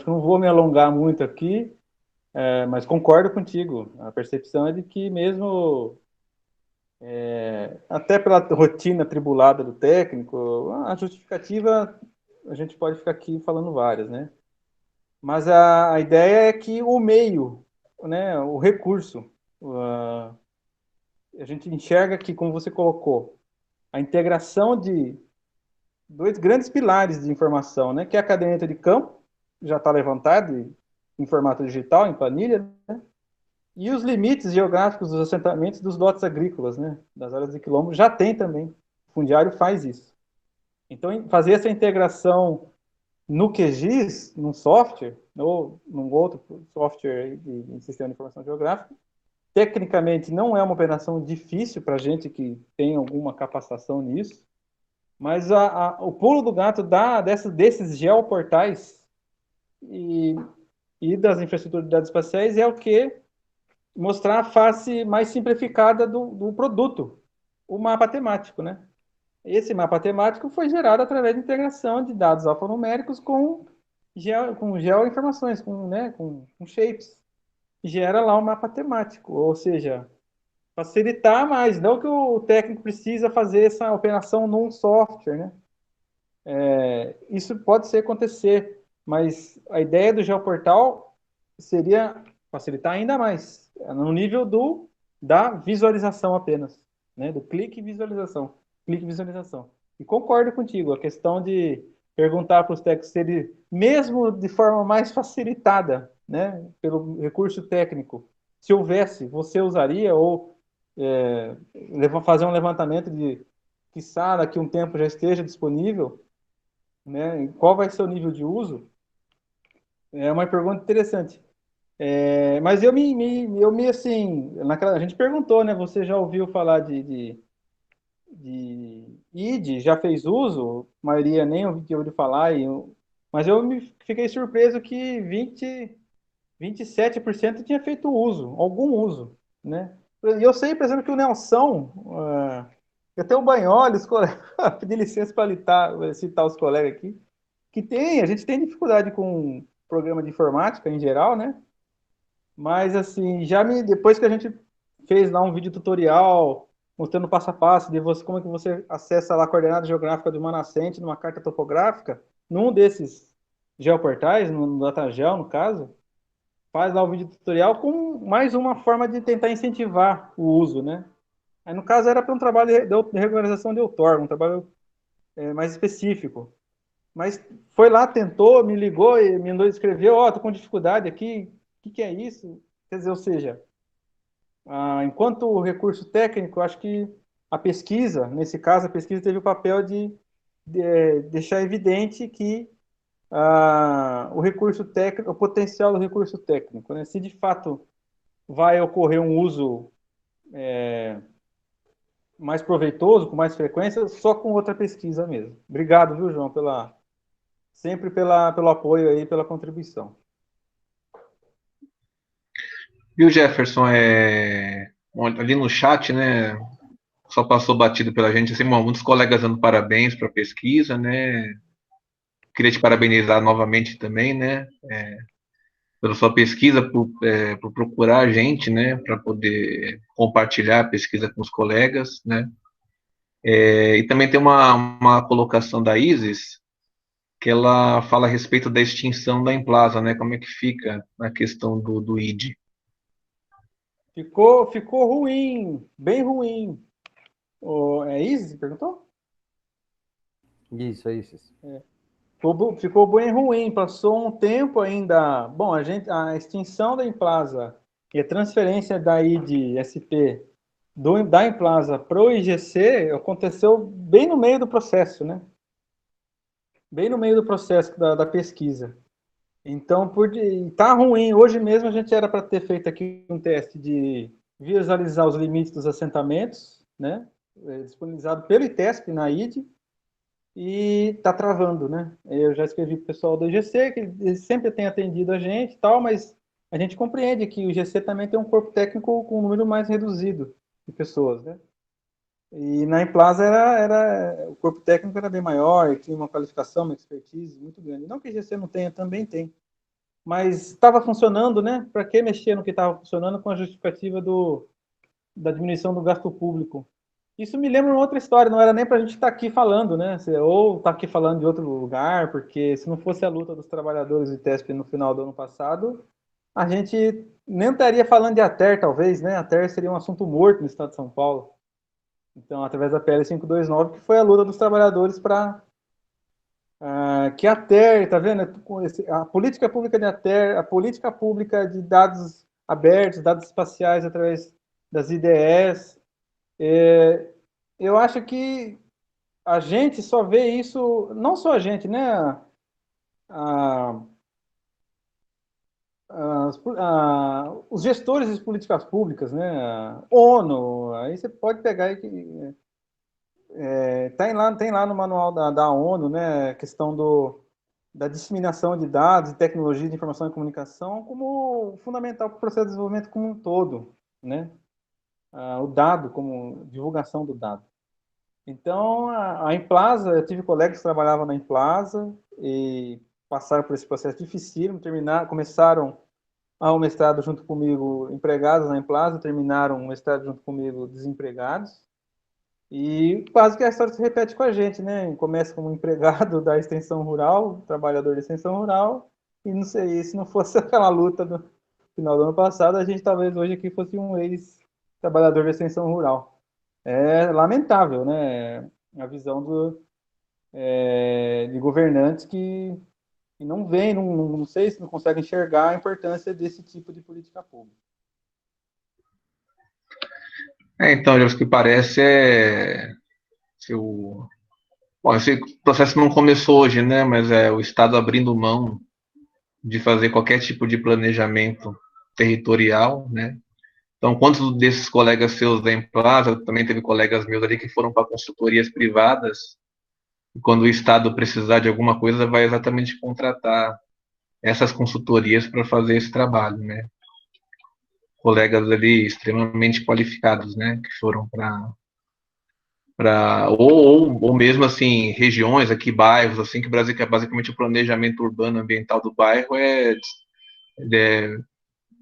que não vou me alongar muito aqui, mas concordo contigo. A percepção é de que mesmo até pela rotina atribulada do técnico, a justificativa, a gente pode ficar aqui falando várias, né? Mas a ideia é que o meio, né, o recurso, a gente enxerga que, como você colocou, a integração de dois grandes pilares de informação, né, que é a caderneta de campo, já está levantada em formato digital, em planilha, né, e os limites geográficos dos assentamentos dos lotes agrícolas, né, das áreas de quilombo, já tem também. O fundiário faz isso. Então, fazer essa integração no QGIS, num software, ou num outro software de sistema de informação geográfica, tecnicamente não é uma operação difícil para a gente que tem alguma capacitação nisso. Mas o pulo do gato desses geoportais e das infraestruturas de dados espaciais é o que mostrar a face mais simplificada do produto, o mapa temático, né? Esse mapa temático foi gerado através de integração de dados alfanuméricos com geoinformações, com shapes. Gera lá um mapa temático, ou seja, facilitar mais, não que o técnico precisa fazer essa operação num software, né? Isso pode ser acontecer, mas a ideia do geoportal seria facilitar ainda mais, no nível da visualização apenas, né? Do clique e visualização. Clique e visualização. E concordo contigo, a questão de perguntar para os técnicos se ele, mesmo de forma mais facilitada, né, pelo recurso técnico, se houvesse, você usaria ou fazer um levantamento de, quiçá, daqui a um tempo já esteja disponível, né? Qual vai ser o nível de uso? É uma pergunta interessante. Mas assim, a gente perguntou, né? Você já ouviu falar de ID? Já fez uso? A maioria nem ouviu falar. Mas eu fiquei surpreso que 27% tinha feito uso, algum uso, né? E eu sei, por exemplo, que o Nelson, até o Banholi, os colegas, pedir licença para citar os colegas aqui, a gente tem dificuldade com programa de informática em geral, né? Mas assim, depois que a gente fez lá um vídeo tutorial mostrando passo a passo de como é que você acessa lá a coordenada geográfica de uma nascente numa carta topográfica, num desses geoportais, no DataGeo, no caso, faz lá o vídeo tutorial com mais uma forma de tentar incentivar o uso, né? Aí, no caso, era para um trabalho de regularização de outorga, um trabalho mais específico. Mas foi lá, tentou, me ligou e me mandou escrever, tô com dificuldade aqui, o que é isso? Quer dizer, ou seja, enquanto recurso técnico, acho que a pesquisa, nesse caso, a pesquisa teve o papel de deixar evidente que o recurso técnico, o potencial do recurso técnico, né? Se de fato vai ocorrer um uso mais proveitoso, com mais frequência, só com outra pesquisa mesmo. Obrigado, viu, João, sempre pelo apoio aí, pela contribuição. Viu, Jefferson, ali no chat, né, só passou batido pela gente, assim, muitos colegas dando parabéns para a pesquisa, né, queria te parabenizar novamente também, né, pela sua pesquisa, por procurar a gente, né, para poder compartilhar a pesquisa com os colegas, né, e também tem uma colocação da Isis, que ela fala a respeito da extinção da Emplasa, né, como é que fica a questão do ID. Ficou ruim, bem ruim. É Isis que perguntou? Isso, é isso. Ficou bem ruim, passou um tempo ainda. Bom, a extinção da Emplasa e a transferência da ID-SP da Emplasa para o IGC aconteceu bem no meio do processo, né? Bem no meio do processo da pesquisa. Então, tá ruim. Hoje mesmo a gente era para ter feito aqui um teste de visualizar os limites dos assentamentos, né? Disponibilizado pelo ITESP na ID, e está travando, né? Eu já escrevi para o pessoal do IGC, que eles sempre tem atendido a gente e tal, mas a gente compreende que o IGC também tem um corpo técnico com um número mais reduzido de pessoas, né? E na Emplasa o corpo técnico era bem maior, tinha uma qualificação, uma expertise muito grande. Não que o IGC não tenha, também tem. Mas estava funcionando, né? Para que mexer no que estava funcionando com a justificativa da diminuição do gasto público? Isso me lembra uma outra história, não era nem para a gente estar aqui falando, né? Ou estar aqui falando de outro lugar, porque se não fosse a luta dos trabalhadores do ITESP no final do ano passado, a gente nem estaria falando de ATER, talvez, né? A ATER seria um assunto morto no estado de São Paulo. Então, através da PL 529, que foi a luta dos trabalhadores para que a ATER, tá vendo? A política pública de ATER, a política pública de dados abertos, dados espaciais através das IDEs, eu acho que a gente só vê isso, não só a gente, né? Os gestores de políticas públicas, né? ONU, aí você pode pegar aí que tem lá no manual da ONU, né, a questão da disseminação de dados e tecnologia de informação e comunicação como fundamental para o processo de desenvolvimento como um todo, né? O dado, como divulgação do dado. Então, a Implaza, eu tive colegas que trabalhavam na Implaza e passaram por esse processo difícil, começaram o mestrado junto comigo empregados na Implaza, terminaram o mestrado junto comigo desempregados. E quase que a história se repete com a gente, né? Começa como empregado da extensão rural, trabalhador da extensão rural, e não sei, se não fosse aquela luta no final do ano passado, a gente talvez hoje aqui fosse um ex-trabalhador da extensão rural. É lamentável, né? A visão de governantes que não veem, não sei se não conseguem enxergar a importância desse tipo de política pública. Então, o que parece bom, esse processo não começou hoje, né? Mas é o Estado abrindo mão de fazer qualquer tipo de planejamento territorial, né? Então, quantos desses colegas seus da Implaza, também teve colegas meus ali que foram para consultorias privadas, e quando o Estado precisar de alguma coisa, vai exatamente contratar essas consultorias para fazer esse trabalho, né? Colegas ali extremamente qualificados, né? Que foram ou mesmo assim regiões aqui, bairros assim, que basicamente o planejamento urbano ambiental do bairro é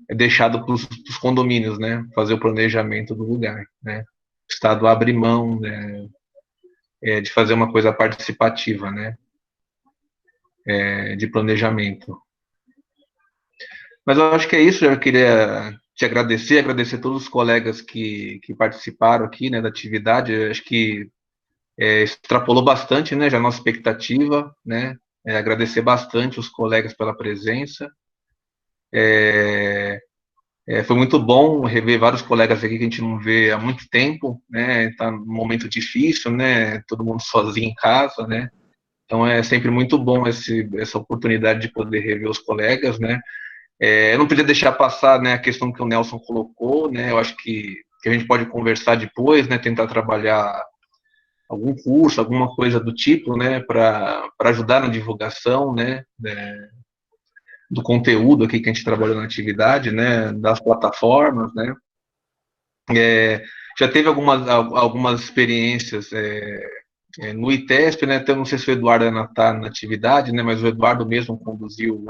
deixado para os condomínios, né, fazer o planejamento do lugar, né. O Estado abre mão, né, de fazer uma coisa participativa, né, de planejamento. Mas eu acho que é isso. Eu queria te agradecer todos os colegas que participaram aqui, né, da atividade. Eu acho que extrapolou bastante, né, já a nossa expectativa, né, agradecer bastante os colegas pela presença. Foi muito bom rever vários colegas aqui que a gente não vê há muito tempo, né, tá num momento difícil, né, todo mundo sozinho em casa, né, então é sempre muito bom essa oportunidade de poder rever os colegas, né. Eu não podia deixar passar, né, a questão que o Nelson colocou, né, eu acho que a gente pode conversar depois, né, tentar trabalhar algum curso, alguma coisa do tipo, né, para ajudar na divulgação, né, do conteúdo aqui que a gente trabalhou na atividade, né, das plataformas, né. Já teve algumas experiências no ITESP, né, até não sei se o Eduardo ainda está na atividade, né, mas o Eduardo mesmo conduziu,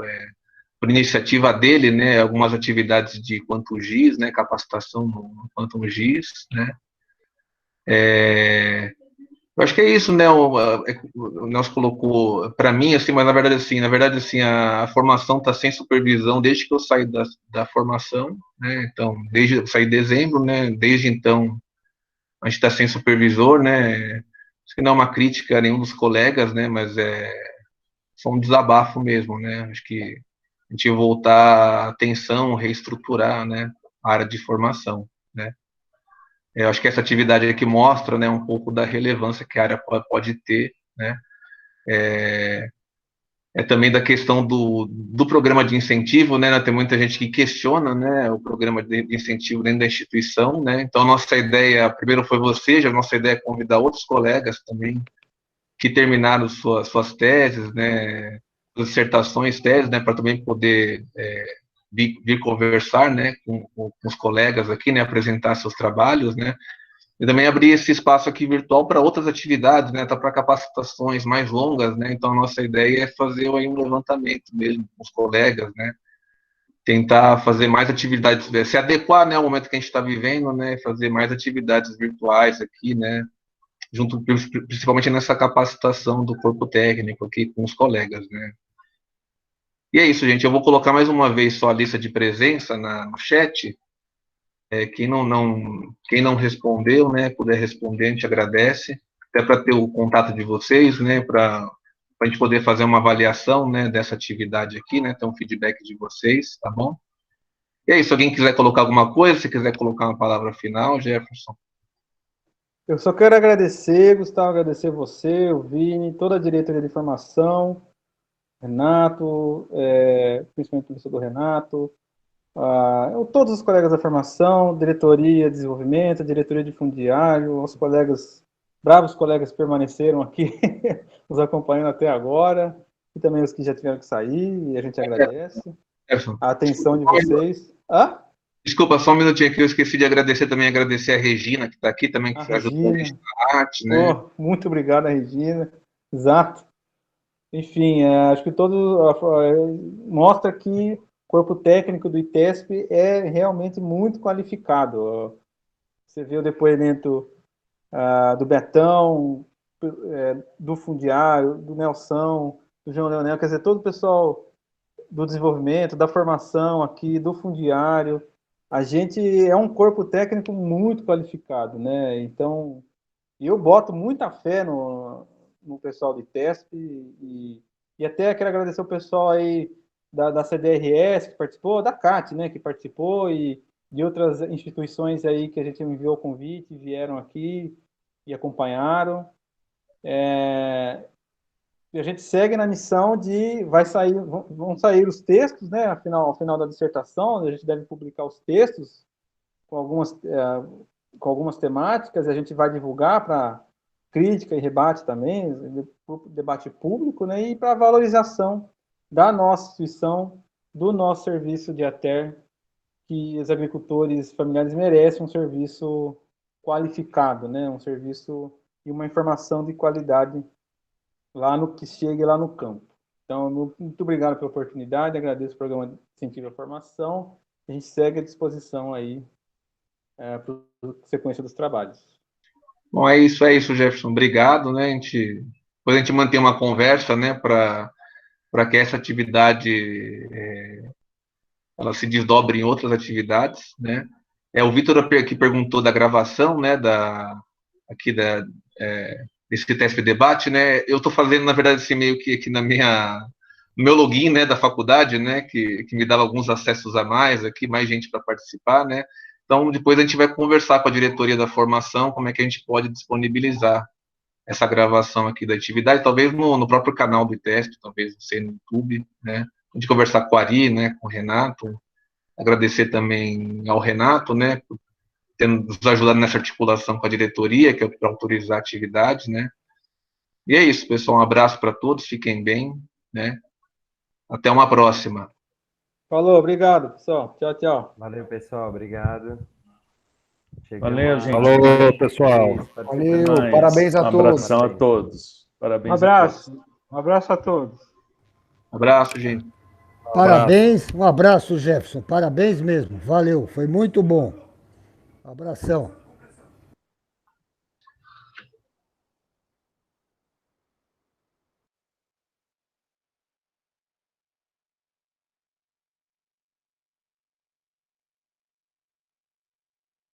por iniciativa dele, né, algumas atividades de Quantum GIS, né, capacitação no Quantum GIS, né. Eu acho que é isso, né? O Nelson colocou para mim, assim, mas na verdade, assim, a formação está sem supervisão desde que eu saí da formação, né? Então, desde eu saí em dezembro, né? Desde então, a gente está sem supervisor, né? Acho que não é uma crítica a nenhum dos colegas, né? Mas é só um desabafo mesmo, né? Acho que a gente voltar a atenção, reestruturar, né? A área de formação, né? Eu acho que essa atividade aqui mostra, né, um pouco da relevância que a área pode ter, né, também da questão do programa de incentivo, né, tem muita gente que questiona, né, o programa de incentivo dentro da instituição, né, então a nossa ideia, primeiro foi a nossa ideia é convidar outros colegas também que terminaram suas teses, né, suas dissertações, teses, né, para também poder vir conversar, né, com os colegas aqui, né, apresentar seus trabalhos, né, e também abrir esse espaço aqui virtual para outras atividades, né, para capacitações mais longas, né, então a nossa ideia é fazer aí um levantamento mesmo com os colegas, né, tentar fazer mais atividades, se adequar, né, ao momento que a gente está vivendo, né, fazer mais atividades virtuais aqui, né, junto principalmente nessa capacitação do corpo técnico aqui com os colegas, né. E é isso, gente. Eu vou colocar mais uma vez só a lista de presença no chat. Quem não respondeu, né, puder responder, a gente agradece. Até para ter o contato de vocês, né, para a gente poder fazer uma avaliação, né, dessa atividade aqui, né, ter um feedback de vocês, tá bom? E é isso. Se alguém quiser colocar alguma coisa, se quiser colocar uma palavra final, Jefferson. Eu só quero agradecer, Gustavo, agradecer você, o Vini, toda a diretoria de formação, Renato, principalmente o professor Renato, todos os colegas da formação, diretoria de desenvolvimento, diretoria de fundiário, os colegas bravos colegas que permaneceram aqui, nos acompanhando até agora, e também os que já tiveram que sair, e a gente agradece a atenção de vocês. Desculpa, só um minutinho aqui, eu esqueci de agradecer a Regina, que está aqui também, que ajudou a gente na arte, né? Muito obrigado, Regina. Exato. Enfim, acho que mostra que o corpo técnico do ITESP é realmente muito qualificado. Você vê o depoimento do Betão, do Fundiário, do Nelson, do João Leonel, quer dizer, todo o pessoal do desenvolvimento, da formação aqui, do Fundiário. A gente é um corpo técnico muito qualificado, né? Então, eu boto muita fé no pessoal do ITESP e até quero agradecer o pessoal aí da CDRS que participou, da CAT, né, que participou, e de outras instituições aí que a gente enviou o convite, vieram aqui e acompanharam. E a gente segue na missão de vão sair os textos, né, ao final da dissertação, a gente deve publicar os textos com algumas temáticas, e a gente vai divulgar para crítica e rebate também, debate público, né, e para valorização da nossa instituição, do nosso serviço de ATER, que os agricultores familiares merecem um serviço qualificado, né, um serviço e uma informação de qualidade que chegue lá no campo. Então, muito obrigado pela oportunidade, agradeço o programa de Incentivo à Formação, a gente segue à disposição aí para a sequência dos trabalhos. Bom, é isso, Jefferson. Obrigado, né? Depois a gente mantém uma conversa, né, para que essa atividade ela se desdobre em outras atividades, né? O Vitor aqui perguntou da gravação, né, desse ITESP Debate, né? Eu estou fazendo, na verdade, assim, meio que aqui no meu login, né, da faculdade, né, que me dava alguns acessos a mais aqui, mais gente para participar, né? Então, depois a gente vai conversar com a diretoria da formação, como é que a gente pode disponibilizar essa gravação aqui da atividade, talvez no próprio canal do ITESP, talvez, não sei, no YouTube, né? A gente conversar com a Ari, né, com o Renato, agradecer também ao Renato, né, por ter nos ajudado nessa articulação com a diretoria, que é para autorizar a atividade, né? E é isso, pessoal, um abraço para todos, fiquem bem, né? Até uma próxima. Falou, obrigado, pessoal. Tchau, tchau. Valeu, pessoal, obrigado. Valeu, gente. Falou, pessoal. Valeu, parabéns a todos. Um abração a todos. Parabéns. Um abraço. Um abraço a todos. Um abraço, gente. Parabéns, um abraço, Jefferson. Parabéns mesmo. Valeu, foi muito bom. Abração.